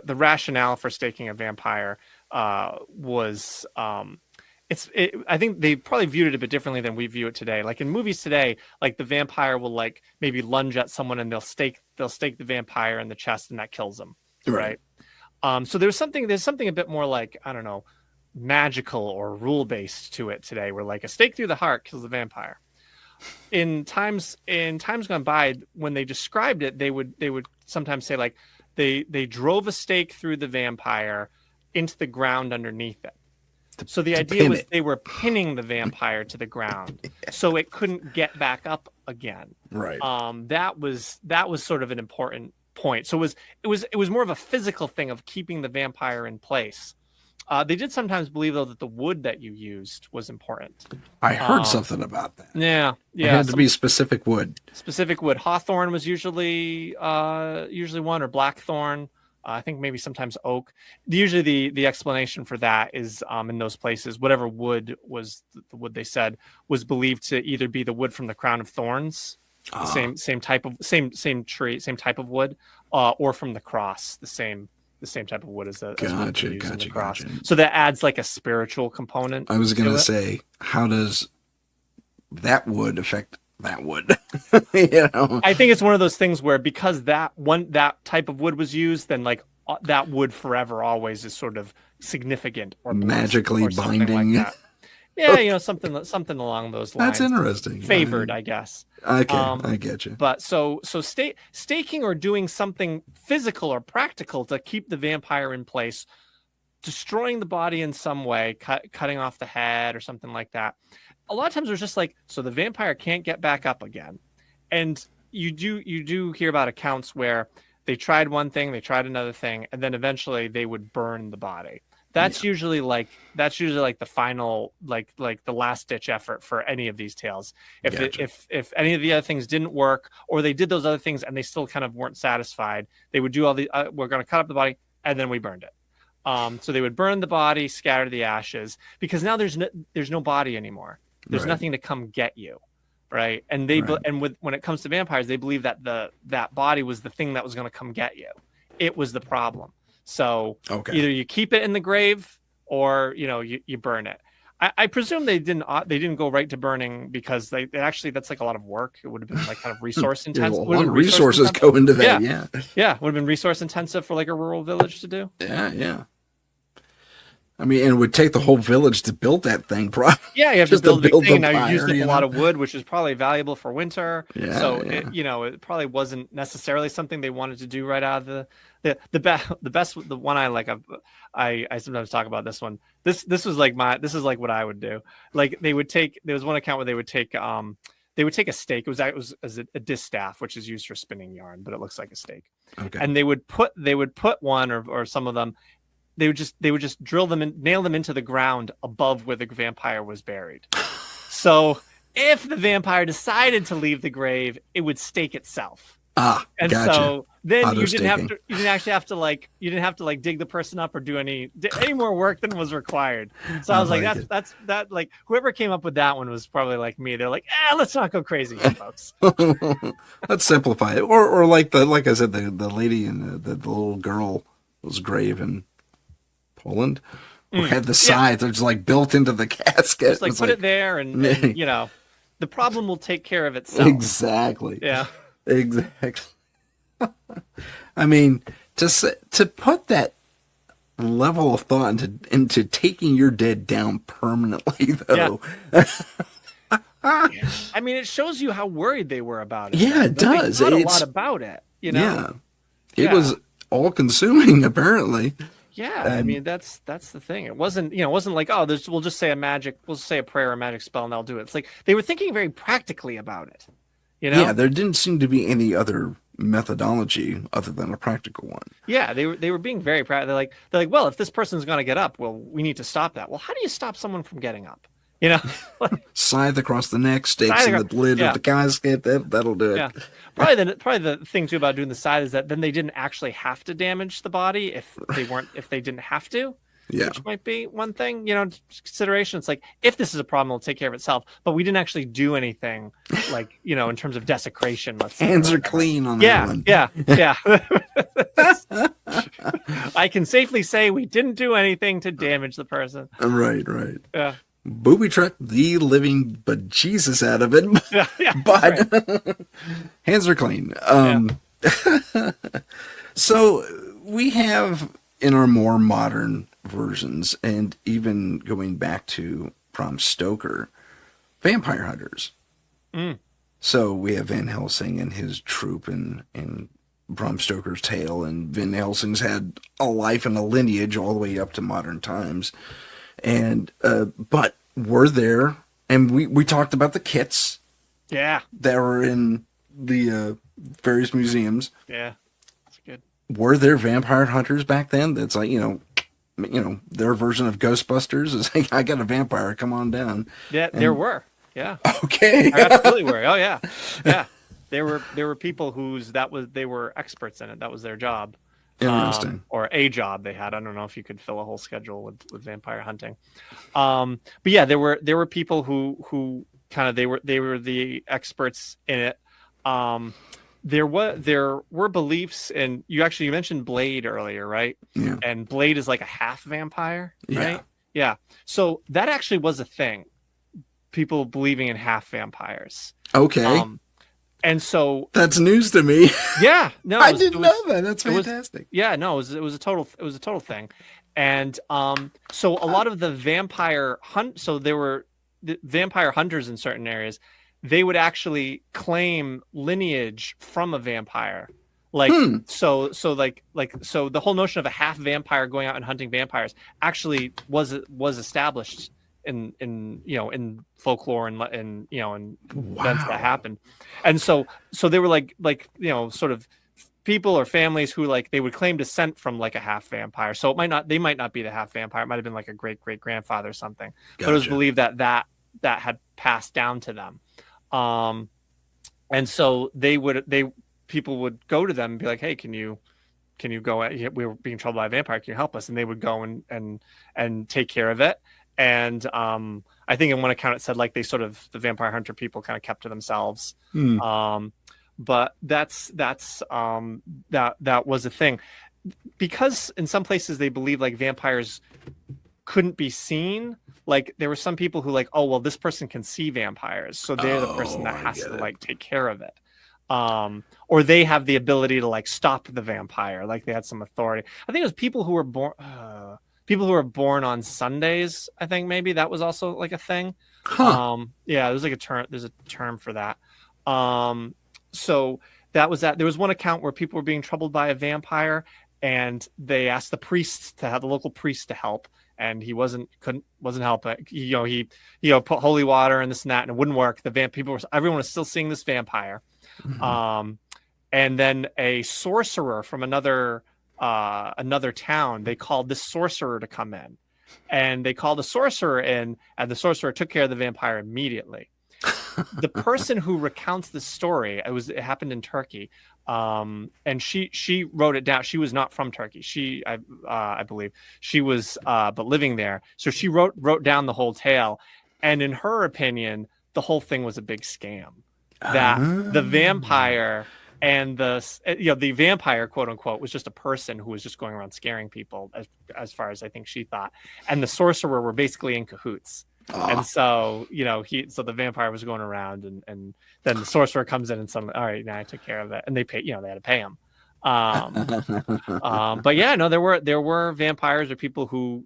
rationale for staking a vampire was I think they probably viewed it a bit differently than we view it today. Like in movies today, like the vampire will like maybe lunge at someone and they'll stake the vampire in the chest and that kills them. Right. So there's something a bit more like, I don't know, magical or rule based to it today, where like a stake through the heart kills the vampire. In times gone by, when they described it, they would sometimes say like they drove a stake through the vampire into the ground underneath it. So the idea was they were pinning the vampire to the ground so it couldn't get back up again. Right. That was sort of an important point. So it was more of a physical thing of keeping the vampire in place. They did sometimes believe though that the wood that you used was important. I heard something about that. Yeah. It had to be specific wood. Specific wood. Hawthorn was usually one, or blackthorn. I think maybe sometimes oak. Usually the explanation for that is in those places, whatever wood was the wood they said was believed to either be the wood from the crown of thorns, the same type of tree, same type of wood, or from the cross, the same type of wood as the cross. Gotcha. So that adds like a spiritual component. I was going to say, how does that wood affect that wood? I think it's one of those things where because that type of wood was used, then like that wood forever always is sort of significant or magically or binding. like that. Yeah, something along those lines. That's interesting. Favored, I guess. Okay, I get you. But so staking or doing something physical or practical to keep the vampire in place, destroying the body in some way, cutting off the head or something like that. A lot of times it was just like, so the vampire can't get back up again. And you do hear about accounts where they tried one thing, they tried another thing, and then eventually they would burn the body. That's usually like the final, like the last ditch effort for any of these tales. If any of the other things didn't work, or they did those other things and they still kind of weren't satisfied, they would do all the we're going to cut up the body and then we burned it. So they would burn the body, scatter the ashes, because now there's no body anymore. There's nothing to come get you, right? And when it comes to vampires, they believe that that body was the thing that was going to come get you. It was the problem. So either you keep it in the grave or you burn it. I presume they didn't go right to burning because that's like a lot of work. It would have been like kind of resource intensive. A lot of resources go into that. Yeah. Would have been resource intensive for like a rural village to do. Yeah. I mean, and it would take the whole village to build that thing, probably. Yeah, you have to build the thing. Now you're using a lot of wood, which is probably valuable for winter. Yeah, so it probably wasn't necessarily something they wanted to do right out of the one I like. I sometimes talk about this one. This is like what I would do. Like there was one account where they would take a stake. It was a distaff, which is used for spinning yarn, but it looks like a stake. Okay. And they would put one or some of them. They would just drill them and nail them into the ground above where the vampire was buried. So if the vampire decided to leave the grave, it would stake itself. And gotcha. so then you Auto-staking. didn't actually have to like dig the person up or do any more work than was required. So I was like, that's like whoever came up with that one was probably like me. They're like, let's not go crazy here, folks. Let's simplify it. Or like I said, the lady and the little girl was grave in Poland who had the scythe that's like built into the casket. Just like put it there and the problem will take care of itself. Exactly. Yeah. Exactly. I mean, to put that level of thought into taking your dead down permanently, though. Yeah. I mean, it shows you how worried they were about it. Yeah, it does. They thought a lot about it. Yeah, it was all-consuming, apparently. Yeah, I mean that's the thing. It wasn't like, we'll just say a prayer or a magic spell and they'll do it. It's like they were thinking very practically about it. Yeah, there didn't seem to be any other methodology other than a practical one. Yeah, they were being very practical. They're like, well, if this person's going to get up, well, we need to stop that. Well, how do you stop someone from getting up? Scythe across the neck, stakes in the lid of the casket. That'll do it. Yeah. Probably the thing too about doing the scythe is that then they didn't actually have to damage the body if they didn't have to. Yeah. Which might be one thing, consideration. It's like, if this is a problem, it'll take care of itself. But we didn't actually do anything like, in terms of desecration. Let's say. Hands are clean on that one. Yeah. I can safely say we didn't do anything to damage the person. Right. Yeah. Booby trapped the living bejesus out of it. Yeah. But right. Hands are clean. So we have in our more modern versions, and even going back to Bram Stoker, vampire hunters. So we have Van Helsing and his troop and Bram Stoker's tale, and Van Helsing's had a life and a lineage all the way up to modern times. And but were there, and we talked about the kits that were in the various museums. Yeah, that's good. Were there vampire hunters back then? That's like, their version of Ghostbusters is like, I got a vampire, come on down. Yeah, there were. Yeah. Okay. There absolutely were. Oh yeah. Yeah. There were people they were experts in it. That was their job. Interesting. Or a job they had. I don't know if you could fill a whole schedule with vampire hunting. But yeah, there were people who kind of they were the experts in it. There were beliefs, and you mentioned Blade earlier, right? Yeah. And Blade is like a half vampire, right? Yeah. Yeah. So that actually was a thing. People believing in half vampires. Okay. And so that's news to me. Yeah. No, I didn't know that. That's fantastic. It was a total thing. And so a lot of the vampire there were the vampire hunters in certain areas. They would actually claim lineage from a vampire. So the whole notion of a half vampire going out and hunting vampires actually was established in folklore and events that happened. And so they were like sort of people or families who they would claim descent from like a half vampire. So they might not be the half vampire. It might have been like a great grandfather or something. Gotcha. But it was believed that had passed down to them. And so people would go to them and be like, hey, can you go, we were being troubled by a vampire, can you help us? And they would go and take care of it. And I think in one account it said the vampire hunter people kind of kept to themselves. But that was a thing, because in some places they believe vampires couldn't be seen. There were some people who this person can see vampires, so they're the person that has to take care of it. Or they have the ability to stop the vampire. They had some authority. I think it was people who were born on Sundays. I think maybe that was also a thing. Yeah, there's a term. There's a term for that. So that was that. There was one account where people were being troubled by a vampire, and they asked the local priest to help, and he wasn't helping. He put holy water and this and that, and it wouldn't work. Everyone was still seeing this vampire. Mm-hmm. And then a sorcerer from another town, they called this sorcerer to come in, and they called the sorcerer in, and the sorcerer took care of the vampire immediately. the person who recounts the story, it happened in Turkey, and she wrote it down. She was not from Turkey. I believe she was but living there. So she wrote down the whole tale, and in her opinion, the whole thing was a big scam. That the vampire and the vampire, quote unquote, was just a person who was just going around scaring people, as far as I think she thought, and the sorcerer were basically in cahoots. And so, so the vampire was going around, and then the sorcerer comes in and suddenly, all right, now I took care of it, and they pay, they had to pay him. But yeah, no, there were vampires or people who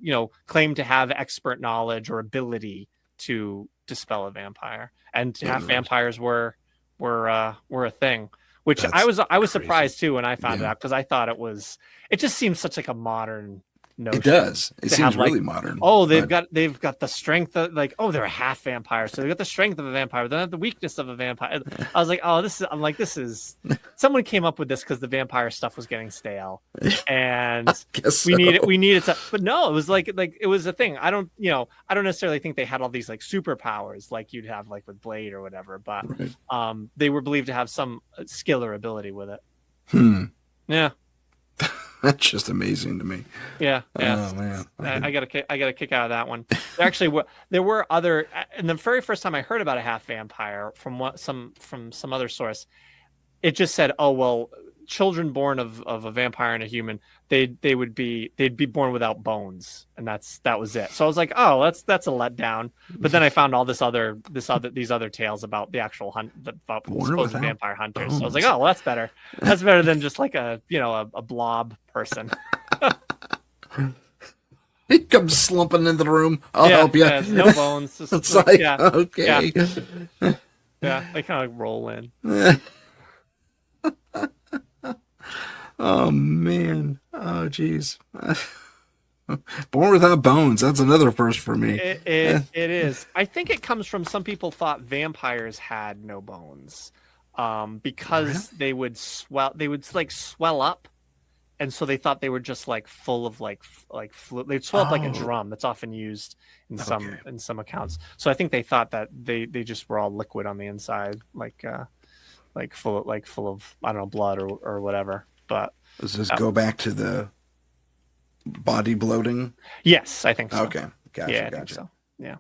claimed to have expert knowledge or ability to dispel a vampire, and to have vampires were a thing. Which I was crazy. Surprised too when I found it out, because I thought it just seems such like a modern notion. It does. It seems really modern. Oh, they've got the strength of, like, oh, they're a half vampire, so they got the strength of a vampire, they don't have the weakness of a vampire. I was like, oh, this is someone came up with this because the vampire stuff was getting stale, and we needed to. But no, it was like it was a thing. I don't necessarily think they had all these like superpowers like you'd have like with Blade or whatever, but they were believed to have some skill or ability with it. Yeah. That's just amazing to me. Yeah. Oh man, I got a kick out of that one. There were other, and the very first time I heard about a half vampire from some other source, it just said, oh well, children born of a vampire and a human, they'd be born without bones, and that was it. So I was like, oh, that's a letdown. But then I found all these other tales about the actual about supposed vampire hunters. So I was like, oh, well, that's better. That's better than just like a blob person. He comes slumping into the room. I'll help you. Yeah, no bones. Just, it's like, okay. Yeah, they kind of like roll in. Oh man. Oh geez. Born without bones. That's another first for me. It is. I think it comes from some people thought vampires had no bones, because they would swell up, and so they thought they were just like full of like fluid. They'd swell up like a drum. That's often used in some accounts. So I think they thought that they just were all liquid on the inside, like full of I don't know, blood or whatever. But does this go back to the body bloating? Yes, I think so. Okay, gotcha. I think so. Yeah.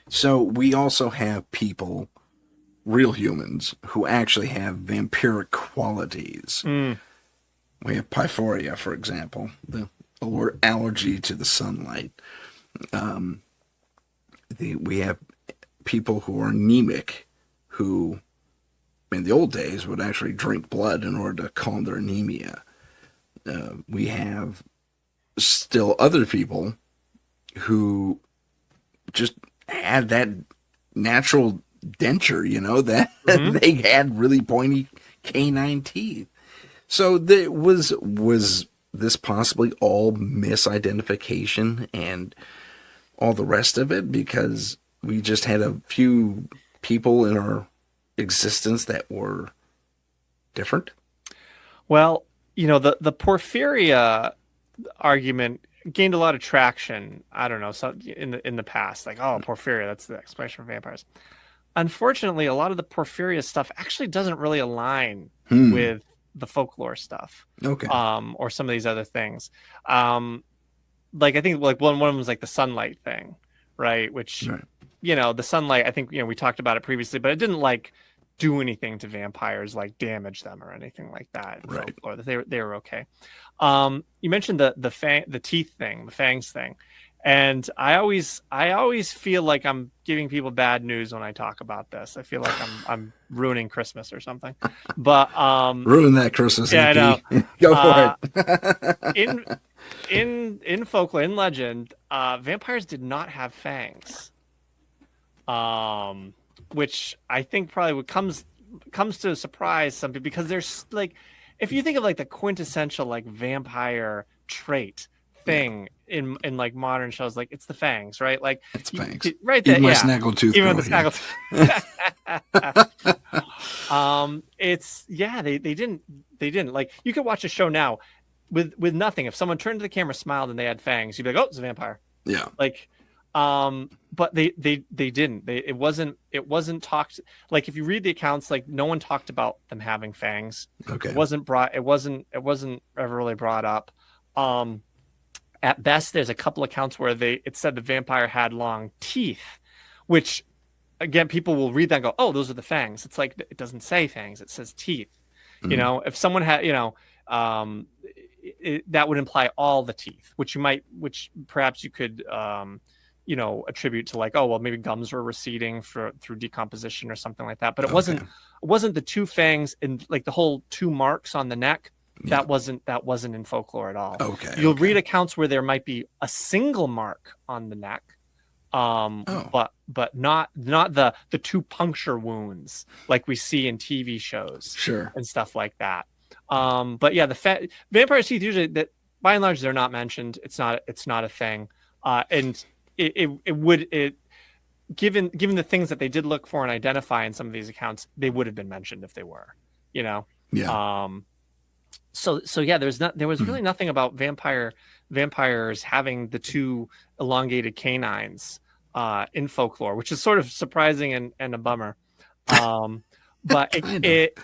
So we also have people, real humans, who actually have vampiric qualities. We have pyphoria, for example, or allergy to the sunlight. We have people who are anemic, who in the old days would actually drink blood in order to calm their anemia. We have still other people who just had that natural denture, that they had really pointy canine teeth. So was this possibly all misidentification and all the rest of it, because we just had a few people in our existence that were different? Well, the porphyria argument gained a lot of traction. I don't know, in the past, like, oh, porphyria, that's the explanation for vampires. Unfortunately, a lot of the porphyria stuff actually doesn't really align with the folklore stuff. Okay. Or some of these other things. Like I think like one of them was like the sunlight thing, right? Which the sunlight, I think we talked about it previously, but it didn't like do anything to vampires, like damage them or anything like that. Right. Folklore. They were okay. You mentioned the teeth thing, the fangs thing. And I always feel like I'm giving people bad news when I talk about this. I feel like I'm ruining Christmas or something. But ruin that Christmas. Yeah, EP. I know. Go for it. In folklore, in legend, vampires did not have fangs. Which I think probably comes to surprise some people, because there's like, if you think of like the quintessential like vampire trait thing in like modern shows, like it's the fangs, right? Like it's fangs, right there. Even my snaggletooth. Even the snaggletooth. They didn't like, you could watch a show now with nothing. If someone turned to the camera, smiled, and they had fangs, you'd be like, oh, it's a vampire. Yeah. Like, But they didn't. It wasn't talked, like if you read the accounts, like no one talked about them having fangs. Okay. It wasn't ever really brought up. At best, there's a couple accounts where it said the vampire had long teeth, which again, people will read that and go, "Oh, those are the fangs." It's like, it doesn't say fangs; it says teeth. Mm. You know, if someone had, that would imply all the teeth, which perhaps you could, attribute to like, oh, well, maybe gums were receding through decomposition or something like that. But it wasn't the two fangs and like the whole two marks on the neck. Yeah. That wasn't in folklore at all. Okay. You'll read accounts where there might be a single mark on the neck, but not the two puncture wounds like we see in TV shows, sure, and stuff like that. But yeah, the vampire teeth usually, that by and large, they're not mentioned. It's not a thing. And given the things that they did look for and identify in some of these accounts, they would have been mentioned if they were, Yeah. So yeah, there was really nothing about vampires having the two elongated canines in folklore, which is sort of surprising and a bummer. But it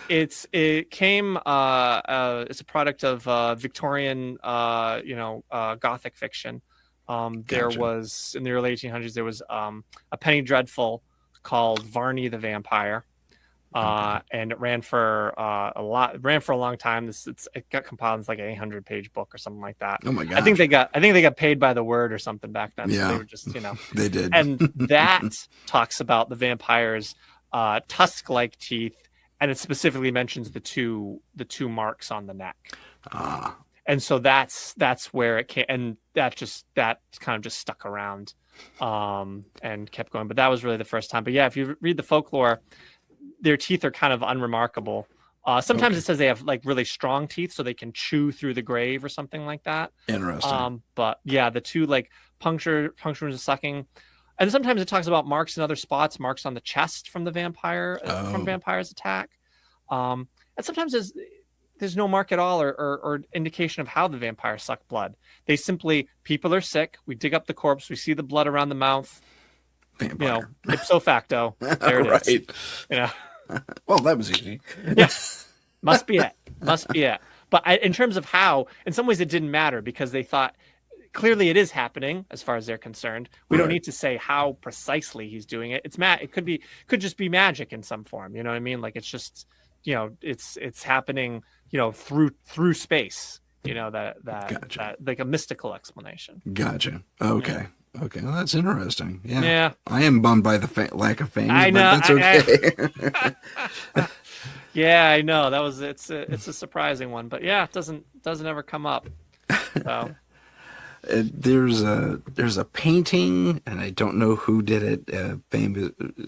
came it's a product of Victorian Gothic fiction. There was, in the early 1800s, there was a penny dreadful called Varney the Vampire. And it ran for a long time. It got compiled as like an 800-page book or something like that. Oh my god! I think they got paid by the word or something back then. Yeah, so they were just they did. And that talks about the vampires' tusk-like teeth, and it specifically mentions the two marks on the neck. And so that's where it came, and that kind of just stuck around, and kept going. But that was really the first time. But yeah, if you read the folklore, their teeth are kind of unremarkable. Sometimes it says they have like really strong teeth, so they can chew through the grave or something like that. Interesting. But yeah, the two like punctures and sucking, and sometimes it talks about marks in other spots, marks on the chest from the vampire from vampire's attack. And sometimes there's no mark at all or indication of how the vampire sucked blood. They simply, people are sick, we dig up the corpse, we see the blood around the mouth. Vampire. Ipso facto, there it is. Well, that was easy. Yeah, must be it. But in terms of how, in some ways it didn't matter, because they thought clearly it is happening as far as they're concerned. We don't need to say how precisely he's doing it. It could just be magic in some form. You know what I mean? Like it's just, it's happening, through space. That like a mystical explanation. Gotcha. Okay. Yeah. Okay, well, that's interesting. Yeah. Yeah. I am bummed by the lack of fangs, I know. but that's okay. Yeah, I know. It's a surprising one, but yeah, it doesn't ever come up. So. There's a painting, and I don't know who did it.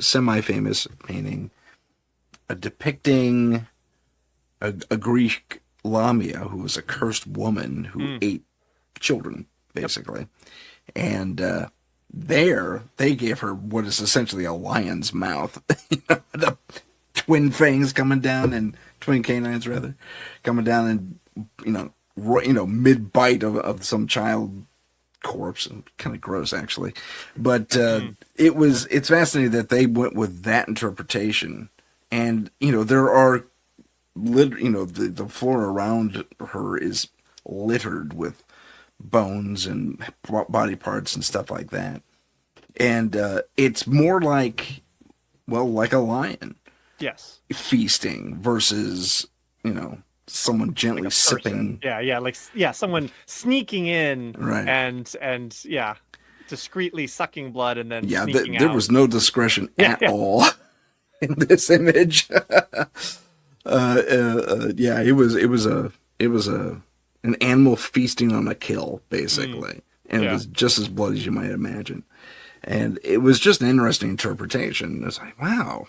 Semi-famous painting, depicting a Greek Lamia who was a cursed woman who ate children, basically. Yep. And there they gave her what is essentially a lion's mouth, the twin fangs coming down, and twin canines rather coming down, and mid bite of some child corpse, and kind of gross actually. But it's fascinating that they went with that interpretation, and there are the floor around her is littered with bones and body parts and stuff like that, and it's more like a lion, yes, feasting versus someone gently like sipping. Someone sneaking in, right, and discreetly sucking blood and then sneaking there out. was no discretion at all in this image. It was an animal feasting on a kill, basically. And it was just as bloody as you might imagine. And it was just an interesting interpretation. It's like, wow.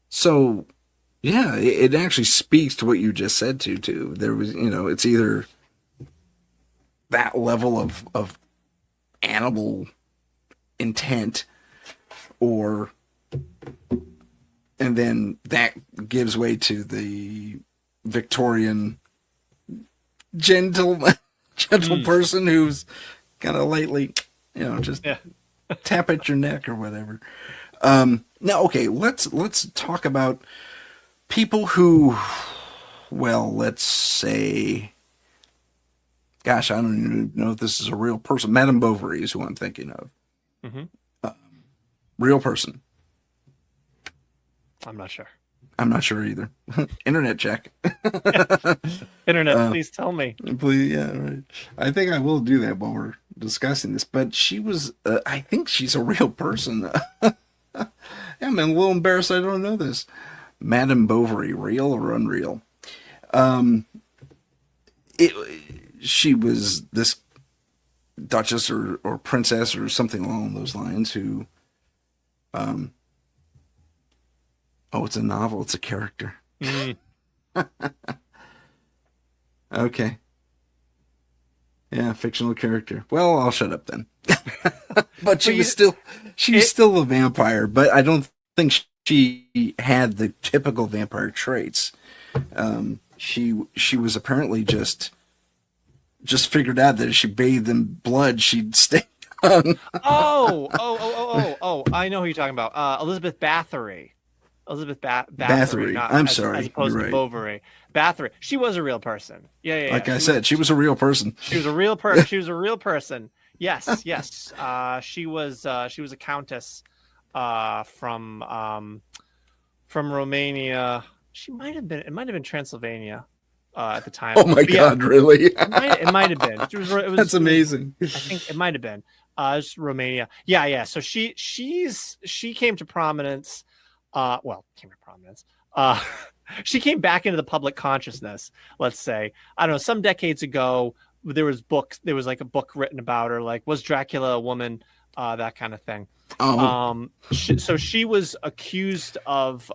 So, yeah, it actually speaks to what you just said too. There was, it's either that level of animal intent, and then that gives way to the Victorian gentle person who's kind of lately, tap at your neck or whatever. Now, okay, let's talk about people who, well, let's say, gosh, I don't even know if this is a real person. Madame Bovary is who I'm thinking of. Mm-hmm. Real person. I'm not sure. I'm not sure either. Internet check. Internet, please tell me. Please, yeah, right. I think I will do that while we're discussing this. But she was, I think she's a real person. I'm a little embarrassed I don't know this. Madame Bovary, real or unreal? She was this duchess or princess or something along those lines who, it's a novel. It's a character. Mm. Okay. Yeah, fictional character. Well, I'll shut up then. But she was still a vampire, but I don't think she had the typical vampire traits. She was apparently just figured out that if she bathed in blood, she'd stay young. Oh! I know who you're talking about. Elizabeth Bathory. Bathory. I'm sorry. As opposed You're to right. Bovary. Bathory. She was a real person. Yeah. Like I said, she was a real person. She was a real person. She was a real person. Yes. She was a countess from Romania. It might have been Transylvania at the time. Oh my God, really? It might have been. It was, That's amazing. I think it might have been. It's Romania. Yeah. So she came to prominence. She came back into the public consciousness, let's say. I don't know, some decades ago, there was like a book written about her, like, was Dracula a woman? That kind of thing. So she was accused of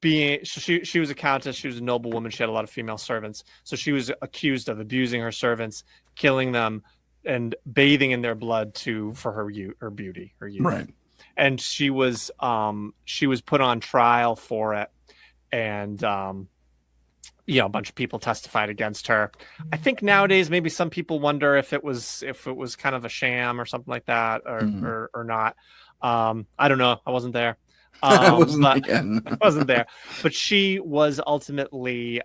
she was a countess, she was a noble woman, she had a lot of female servants. So she was accused of abusing her servants, killing them, and bathing in their blood for her beauty, her youth. Right. And she was put on trial for it, and a bunch of people testified against her. I think nowadays maybe some people wonder if it was kind of a sham or something like that, or not. I don't know. I wasn't there. I wasn't there. But she was ultimately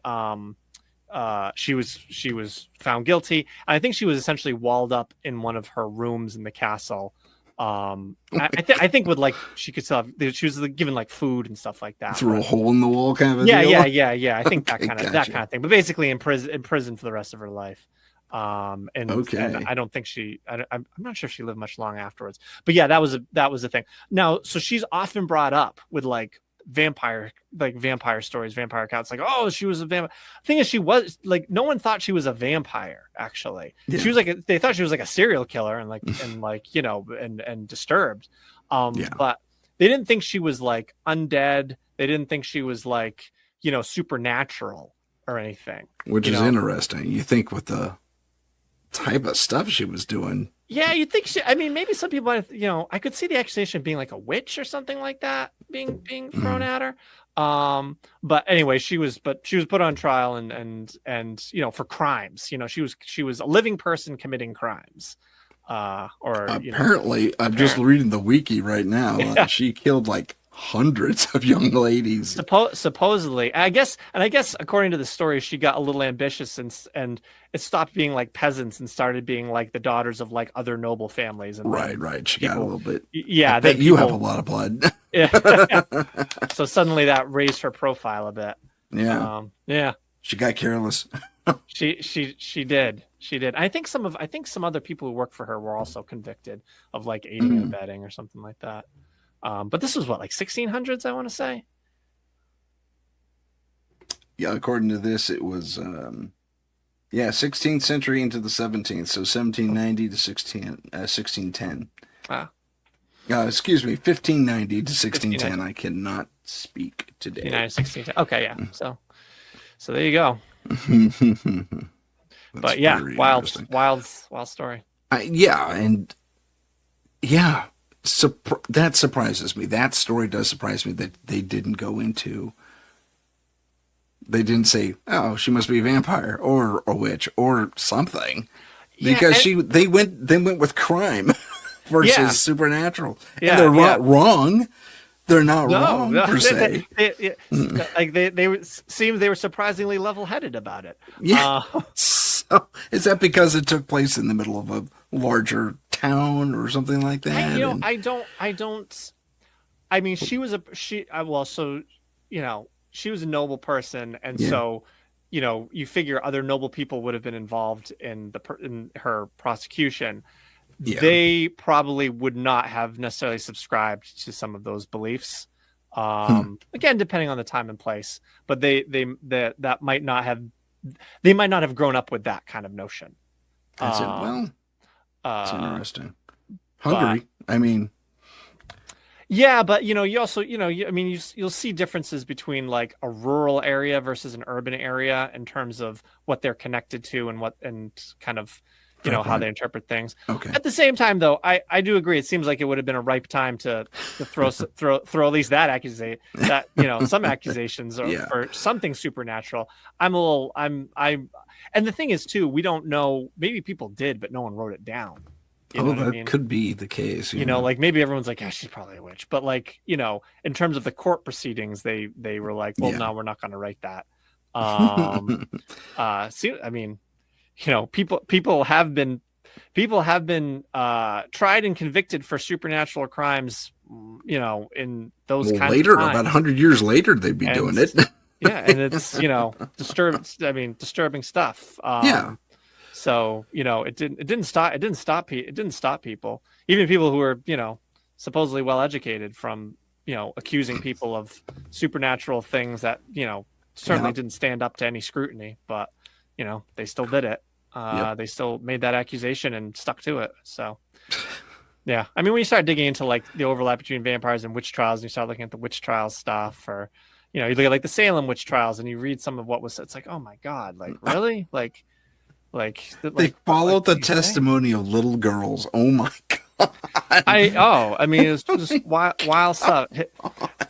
she was found guilty. And I think she was essentially walled up in one of her rooms in the castle. I think with, like, she could still have, she was given like food and stuff like that. Through a hole in the wall kind of a deal? Yeah. I think that kind of thing. But basically in prison for the rest of her life. And I don't think I'm not sure if she lived much long afterwards. But yeah, that was the thing. Now, so she's often brought up with like vampire stories, vampire accounts, like, oh, she was a vampire. Thing is, she was like, no one thought she was a vampire, actually. Yeah. She was like they thought she was like a serial killer and and disturbed. But they didn't think she was like undead. They didn't think she was like, supernatural or anything. Which is interesting. You think with the type of stuff she was doing. Yeah, you think maybe some people might have, I could see the accusation being like a witch or something like that being thrown at her. But anyway, she was put on trial and for crimes. She was a living person committing crimes. Apparently, I'm just reading the wiki right now. She killed like hundreds of young ladies. Supposedly, I guess according to the story, she got a little ambitious and it stopped being like peasants and started being like the daughters of like other noble families. And right. She got a little bit. Yeah, you have a lot of blood. Yeah. So suddenly that raised her profile a bit. Yeah. Yeah. She got careless. She did. I think some other people who worked for her were also convicted of like aiding and abetting or something like that. But this was like 1600s, I want to say. Yeah, according to this, it was 16th century into the 17th, so 1790 to 1610. Wow. Excuse me, 1590 to 1610. I cannot speak today. 1610. Okay, yeah. So there you go. But yeah, wild story. That surprises me. That story does surprise me that they didn't go into. They didn't say, "Oh, she must be a vampire or a witch or something," because they went with crime. versus supernatural. Yeah, And they're not wrong. They're not wrong per se. Seemed they were surprisingly level-headed about it. Yeah. So is that because it took place in the middle of a larger town or something like that? I mean, she was she was a noble person, and so, you figure other noble people would have been involved in her prosecution. Yeah. They probably would not have necessarily subscribed to some of those beliefs. Again, depending on the time and place, but they might not have grown up with that kind of notion. That's it. Well, it's interesting. Hungary. I mean, yeah, but you also, you'll see differences between like a rural area versus an urban area in terms of what they're connected to and kind of, how they interpret things. Okay. At the same time, though, I do agree. It seems like it would have been a ripe time to throw at least that accusation, some accusations for something supernatural. And the thing is too, we don't know. Maybe people did, but no one wrote it down. Could be the case. Like maybe everyone's like, yeah, she's probably a witch. But like, in terms of the court proceedings, they were like, well, no, we're not going to write that. People have been tried and convicted for supernatural crimes, in those kinds later, of times. about 100 years later, they'd be doing it. Yeah. And it's, disturbing stuff. So, it didn't stop people, even people who were, supposedly well-educated from, accusing people of supernatural things that, certainly didn't stand up to any scrutiny, but, they still did it. They still made that accusation and stuck to it. So, yeah. I mean, when you start digging into like the overlap between vampires and witch trials, and you start looking at the witch trials stuff, or, you look at like the Salem witch trials and you read some of what was, it's like, oh my God, like really? They followed the testimony of little girls. Oh my God. It's just wild stuff.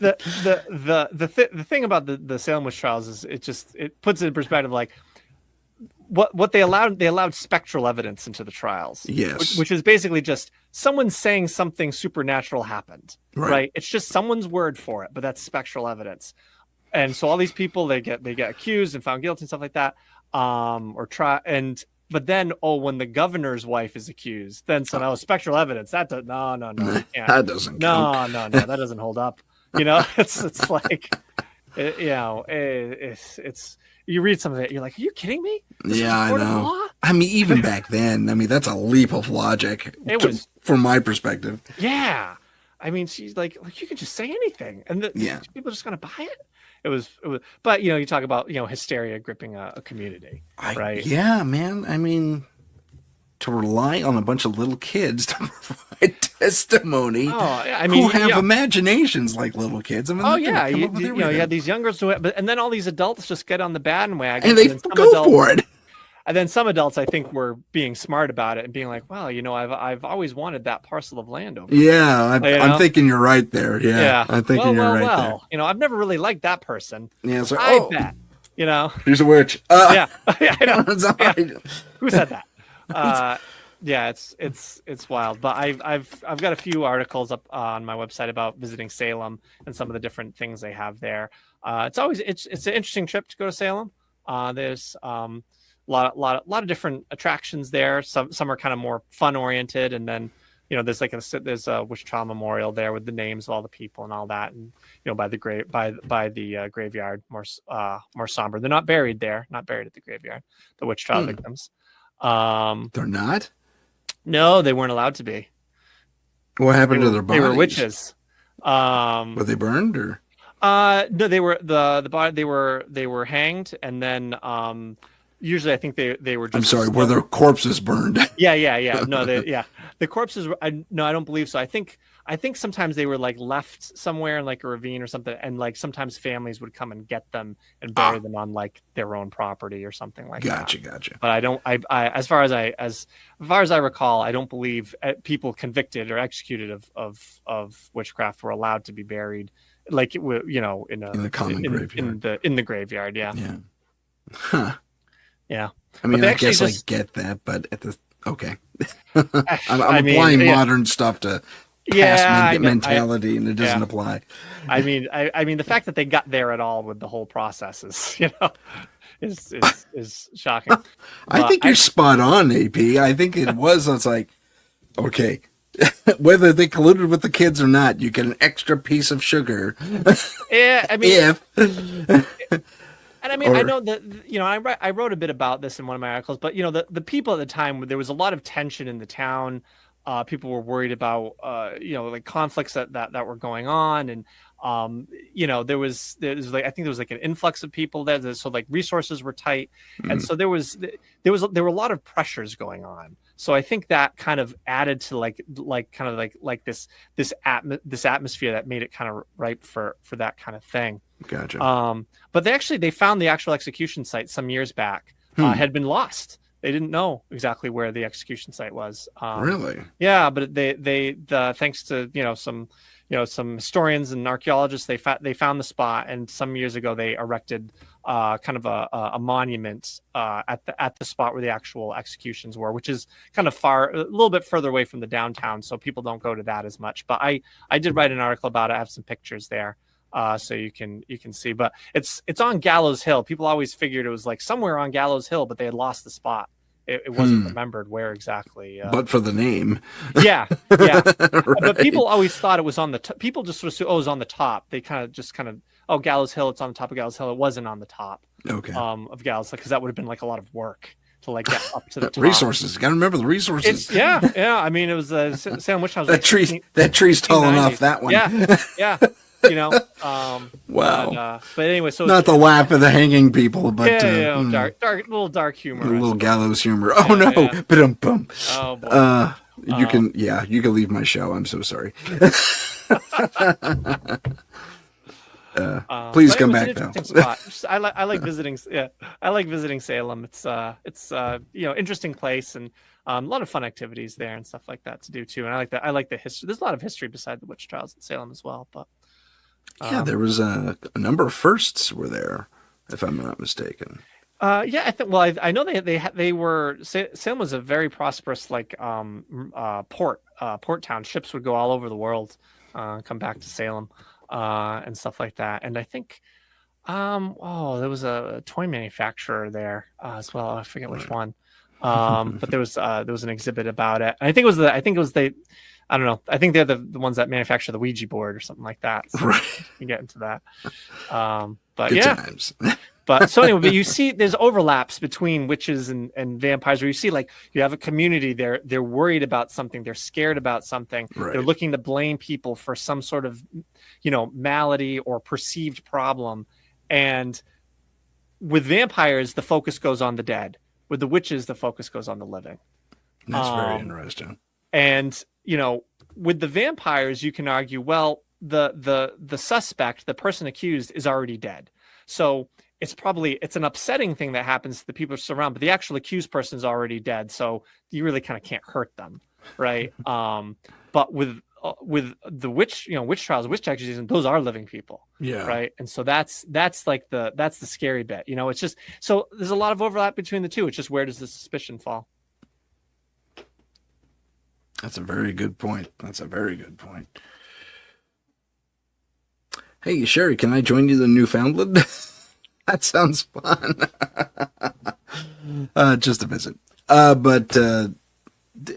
The thing about the Salem witch trials is it puts it in perspective, like what they allowed spectral evidence into the trials. Yes. Which is basically just someone saying something supernatural happened. Right. It's just someone's word for it, but that's spectral evidence. And so all these people, they get accused and found guilty and stuff like that. But then when the governor's wife is accused, then spectral evidence that does no that doesn't count. no that doesn't hold up. It's like it's you read some of it, you're like, are you kidding me? I know. I mean, even back then, that's a leap of logic. From my perspective. Yeah, I mean, she's like you can just say anything, and people are just gonna buy it. It was, but you talk about hysteria gripping a community, right? Yeah, man. I mean, to rely on a bunch of little kids to provide testimony, who have imaginations like little kids. I mean, you had these young girls and then all these adults just get on the bandwagon and they go for it. And then some adults, I think, were being smart about it and being like, well, I've always wanted that parcel of land over there. Yeah, I'm thinking you're right there. Yeah. I'm thinking you're right there. I've never really liked that person. Yeah, so, I bet. She's a witch. I know. Who said that? It's wild. But I've got a few articles up on my website about visiting Salem and some of the different things they have there. It's an interesting trip to go to Salem. There's a lot of different attractions there. Some are kind of more fun oriented, and then there's a witch trial memorial there with the names of all the people and all that, and by the graveyard, more somber. They're not buried there, not buried at the graveyard. The witch trial victims. They're not. No, they weren't allowed to be. What happened to their bodies? They were witches. Were they burned or? No, they were the body. They were hanged, and then usually I think they were just. I'm sorry, were their corpses burned? Yeah. No, the corpses. I don't believe so. I think sometimes they were like left somewhere in like a ravine or something, and like sometimes families would come and get them and bury them on like their own property or something like that. Gotcha. But I don't. As far as I recall, I don't believe people convicted or executed of witchcraft were allowed to be buried like in the common graveyard. In the graveyard. Yeah. Huh. Yeah. I mean, I guess I get that, but Okay. I I'm mean, applying yeah. modern stuff to Yeah, past mentality, and it doesn't yeah. apply. I mean, the fact that they got there at all with the whole process is, you know, is shocking. I But think you're spot on, AP. I think it was. It's like, okay, whether they colluded with the kids or not, you get an extra piece of sugar. yeah, I mean, If and I mean, I know that, you know, I wrote a bit about this in one of my articles, but you know, the people at the time, there was a lot of tension in the town. People were worried about, you know, like conflicts that were going on, and you know, there was like, I think there was like an influx of people there, so like resources were tight, and so there were a lot of pressures going on. So I think that kind of added to this atmosphere that made it kind of ripe for that kind of thing. gotcha. But they found the actual execution site some years back, had been lost. They didn't know exactly where the execution site was. Really? Yeah, but they thanks to some historians and archaeologists, they found the spot, and some years ago they erected kind of a monument at the spot where the actual executions were, which is kind of a little bit further away from the downtown, so people don't go to that as much. But I did write an article about it. I have some pictures there. So you can see, but it's on Gallows Hill. People always figured it was like somewhere on Gallows Hill, but they had lost the spot. It wasn't remembered where exactly. But for the name. Yeah. Right. But people Right. always thought it was on the people just sort of assumed, it was on the top. They kind of, Gallows Hill, it's on the top of Gallows Hill. It wasn't on the top Okay. of Gallows, because that would have been like a lot of work to like get up to the top. Resources. You got to remember the resources. Yeah. I mean, it was Salem Witch House. That tree's tall 1690s. enough. That one. Yeah. You know. Wow. But anyway, so Not the laugh of the hanging people, but dark humor. a I little suppose. gallows humor. Oh no! Yeah. Ba-dum-bum. Oh boy. You can leave my show. I'm so sorry. Please But come it was back an though. interesting spot. I like visiting. Yeah, I like visiting Salem. It's interesting place, and a lot of fun activities there and stuff like that to do too. And I like the history. There's a lot of history beside the witch trials in Salem as well. But Yeah, there was a number of firsts were there, if I'm not mistaken. yeah, I think. Well, I know they were. Salem was a very prosperous port town. Ships would go all over the world, come back to Salem, and stuff like that. And I think, there was a toy manufacturer there as well. I forget which one. But there was an exhibit about it. And I think it was I don't know. I think they're the ones that manufacture the Ouija board or something like that. So Right. you can get into that. But Good yeah. times. But so anyway, but you see there's overlaps between witches and vampires, where you see like you have a community, they're worried about something, they're scared about something, Right. they're looking to blame people for some sort of malady or perceived problem. And with vampires, the focus goes on the dead. With the witches, the focus goes on the living. That's very interesting. And with the vampires, you can argue, well, the suspect, the person accused, is already dead. So it's an upsetting thing that happens to the people surrounded, but the actual accused person is already dead. So you really kind of can't hurt them, right? But with the witch trials, witch accusations, those are living people, Yeah. right? And so that's the scary bit. It's just, so there's a lot of overlap between the two. It's just, where does the suspicion fall? That's a very good point. Hey, Sherry, can I join you in Newfoundland? That sounds fun. Just a visit. But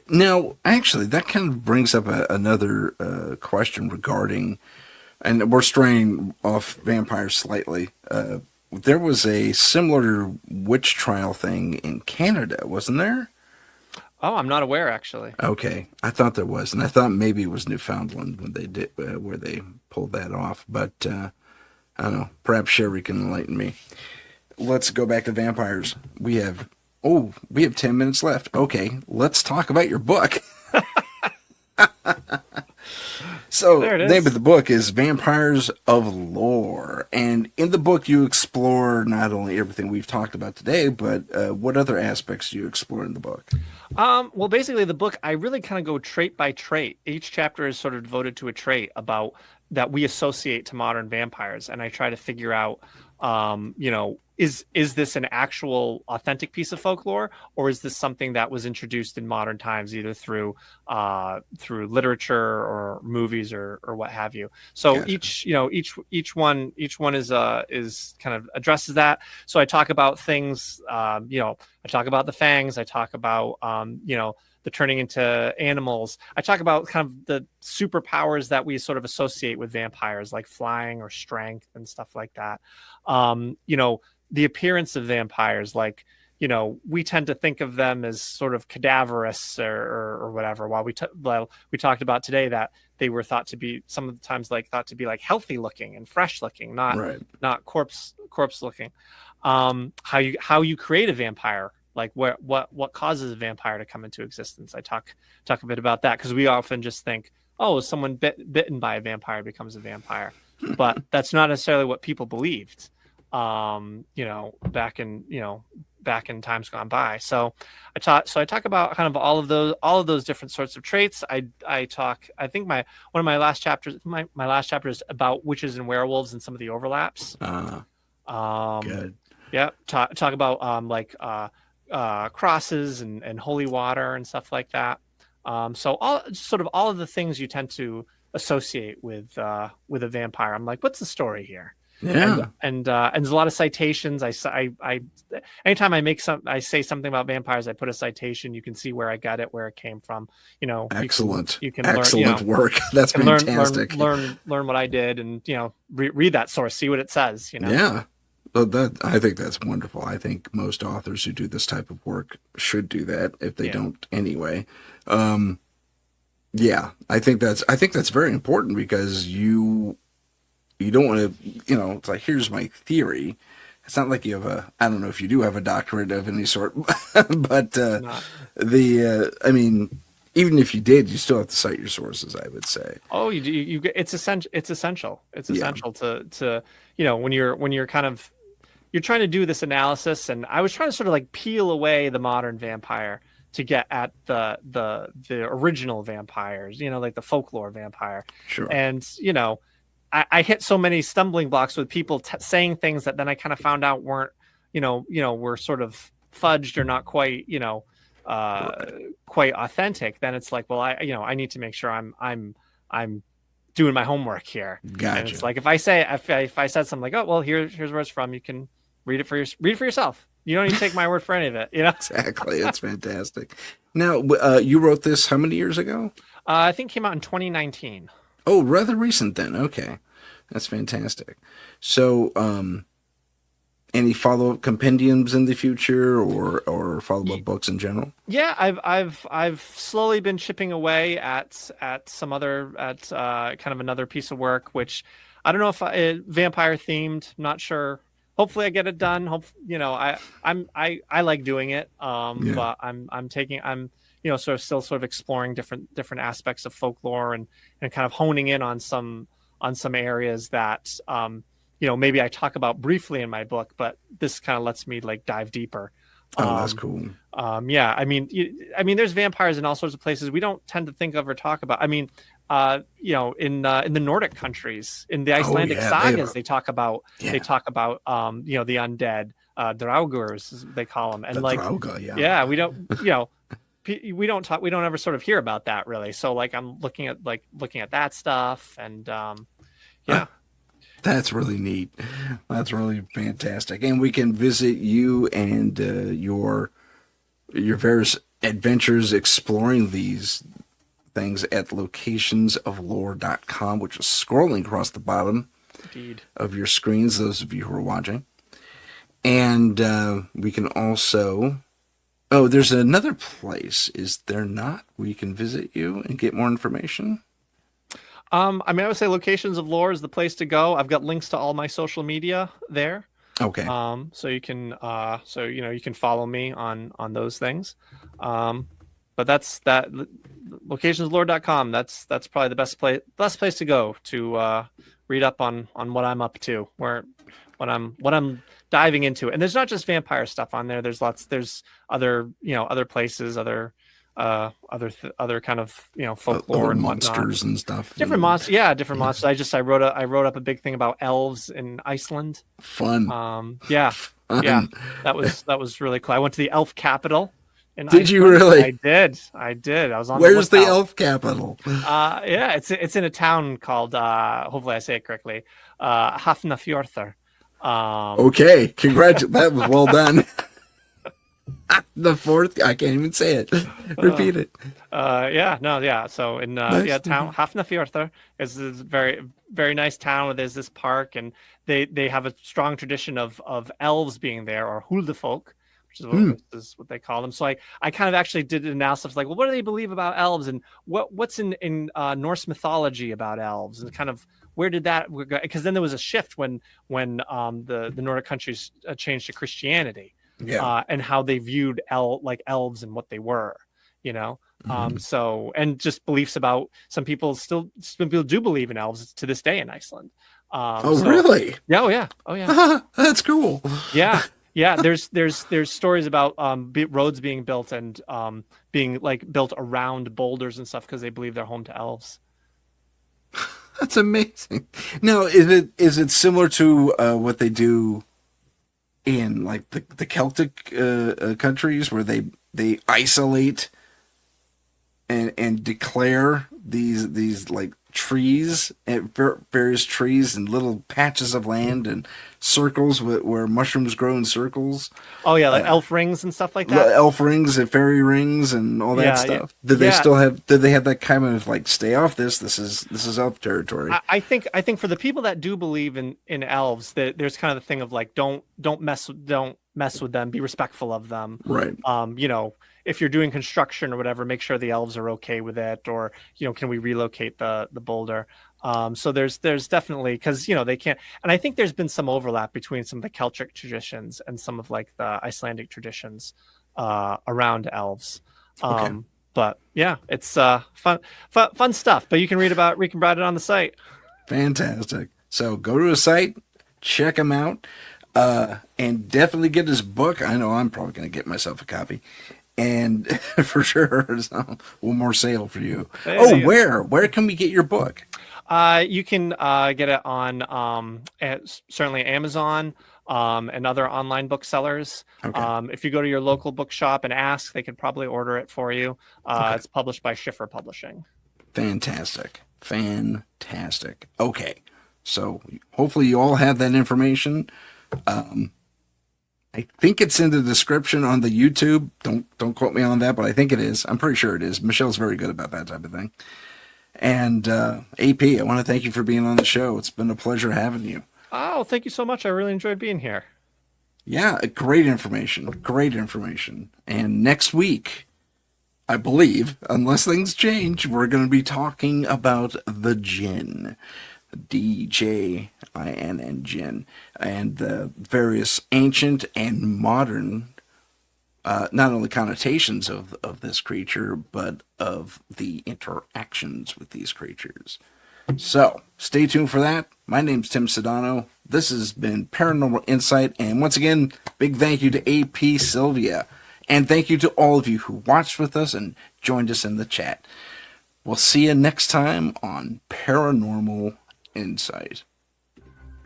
now, actually, that kind of brings up another question regarding, and we're straying off vampires slightly. There was a similar witch trial thing in Canada, wasn't there? Oh, I'm not aware, actually. Okay, I thought there was, and I thought maybe it was Newfoundland when they did where they pulled that off. But I don't know. Perhaps Sherry can enlighten me. Let's go back to vampires. We have 10 minutes left. Okay, let's talk about your book. So, the name of the book is Vampires of Lore. And in the book, you explore not only everything we've talked about today, but what other aspects do you explore in the book? Well, basically, the book, I really kind of go trait by trait. Each chapter is sort of devoted to a trait that we associate to modern vampires. And I try to figure out You know, is this an actual authentic piece of folklore, or is this something that was introduced in modern times, either through literature or movies or what have you? So Gotcha. each one is kind of addresses that. So I talk about things, you know, I talk about the fangs, I talk about you know, the turning into animals. I talk about kind of the superpowers that we sort of associate with vampires, like flying or strength and stuff like that. You know, the appearance of vampires, like, you know, we tend to think of them as sort of cadaverous or whatever, while we talked about today that they were thought to be, some of the times, like, thought to be like healthy looking and fresh looking, not corpse looking. How you create a vampire, like what causes a vampire to come into existence. I talk a bit about that, because we often just think, oh, someone bitten by a vampire becomes a vampire, but that's not necessarily what people believed, you know, back in times gone by. So I talk about kind of all of those different sorts of traits. I think one of my last chapters, my last chapter is about witches and werewolves and some of the overlaps. Good. Yeah, talk about like crosses and holy water and stuff like that. So all of the things you tend to associate with a vampire. I'm like, what's the story here? Yeah. And there's a lot of citations. I anytime I say something about vampires, I put a citation. You can see where I got it, where it came from. You know, Excellent. You can excellent learn, work. That's fantastic. Learn what I did, and, you know, read that source, see what it says. You know. Yeah. But I think that's wonderful. I think most authors who do this type of work should do that, if they don't anyway. Yeah, I think that's very important, because you don't want to, you know, it's like, here's my theory. It's not like you have I don't know if you do have a doctorate of any sort, but I mean, even if you did, you still have to cite your sources, I would say. Oh, it's essential. It's essential to, you know, when you're kind of, you're trying to do this analysis, and I was trying to sort of like peel away the modern vampire to get at the original vampires, you know, like the folklore vampire. Sure. And, you know, I hit so many stumbling blocks with people saying things that then I kind of found out weren't, were sort of fudged or not quite, quite authentic. Then it's like, well, I need to make sure I'm doing my homework here. Gotcha. And it's like, if I said something like, oh, well, here's where it's from, you can read it for yourself. You don't need to take my word for any of it, you know? Exactly. It's fantastic. Now, you wrote this how many years ago? I think it came out in 2019. Oh, rather recent then. Okay. That's fantastic. So, any follow-up compendiums in the future, or follow-up books in general? Yeah, I've slowly been chipping away at some other, kind of another piece of work, which I don't know if vampire themed. I'm not sure. Hopefully I get it done. I like doing it. But I'm still sort of exploring different aspects of folklore, and kind of honing in on some areas that, maybe I talk about briefly in my book, but this kind of lets me like dive deeper. Oh, that's cool. Yeah, I mean, there's vampires in all sorts of places we don't tend to think of or talk about. I mean, in the Nordic countries, in the Icelandic sagas, they talk about the undead, draugurs, as they call them, and the like, Drauga, we don't, we don't ever sort of hear about that really. So like, I'm looking at that stuff, and that's really neat. That's really fantastic. And we can visit you and your various adventures exploring these things at locationsoflore.com, which is scrolling across the bottom of your screens, those of you who are watching. And we can also... Oh, there's another place, is there not, where you can visit you and get more information? I would say Locations of Lore is the place to go. I've got links to all my social media there. Okay. So you can, you can follow me on those things. But that's that. Locationsoflore.com. That's probably the best place to go to read up on what I'm up to, what I'm diving into. And there's not just vampire stuff on there. There's other places, other other kind of folklore Other and monsters whatnot. and stuff. Different monsters, yeah, different monsters. I wrote up a big thing about elves in Iceland. Fun. Yeah, yeah, Fun. that was really cool. I went to the elf capital in Did you Iceland. really? I did. I was on. Where's the lookout. elf capital? Yeah, it's in a town called hopefully I say it correctly, Hafnarfjörður. Okay, congratulations. That was well done. The fourth, I can't even say it. Repeat it. Yeah. So in Nice. town Hafnarfjörður is this very very nice town where there's this park, and they have a strong tradition of elves being there, or huldefolk, which is what they call them. So I kind of actually did an analysis like, well, what do they believe about elves, and what's in Norse mythology about elves, and kind of where did that go? Because then there was a shift when the Nordic countries changed to Christianity. Yeah. And how they viewed elves and what they were, so, and just beliefs about some people do believe in elves to this day in Iceland. Really? Yeah. Oh yeah. That's cool. Yeah. There's stories about roads being built and being built around boulders and stuff because they believe they're home to elves. That's amazing. Now, is it similar to what they do in the Celtic countries, where they isolate and declare these trees, various trees and little patches of land and circles where mushrooms grow in circles? Oh yeah, elf rings and stuff like that. Elf rings and fairy rings and all that stuff. Do they still have? Do they have that kind of stay off this? This is elf territory. I think for the people that do believe in elves, there's kind of the thing of don't mess with them, be respectful of them. Right. If you're doing construction or whatever, make sure the elves are okay with it, or can we relocate the boulder? So there's definitely, because they can't, and I think there's been some overlap between some of the Celtic traditions and some of the Icelandic traditions around elves. Okay. But yeah, it's fun stuff. But you can read about it on the site. Fantastic. So go to a site, check him out, and definitely get his book. I know I'm probably going to get myself a copy. And for sure, so one more sale for you. Where can we get your book? You can get it on certainly Amazon and other online booksellers. Okay. If you go to your local bookshop and ask, they could probably order it for you. Okay. It's published by Schiffer Publishing. Fantastic. Okay. So hopefully you all have that information. I think it's in the description on the YouTube. Don't quote me on that, but I think it is. I'm pretty sure it is. Michelle's very good about that type of thing. And AP, I want to thank you for being on the show. It's been a pleasure having you. Oh, thank you so much. I really enjoyed being here. Yeah, great information. And next week, I believe, unless things change, we're going to be talking about the Jinn. DJINN Jinn, and the various ancient and modern not only connotations of this creature, but of the interactions with these creatures. So stay tuned for that. My name's Tim Sudano. This has been Paranormal Insight, and once again, big thank you to AP Sylvia, and thank you to all of you who watched with us and joined us in the chat. We'll see you next time on Paranormal Insight.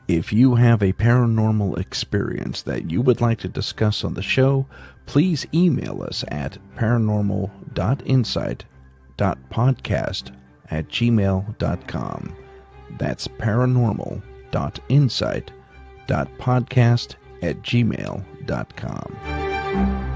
If you have a paranormal experience that you would like to discuss on the show, please email us at paranormal.insight.podcast@gmail.com. That's paranormal.insight.podcast@gmail.com.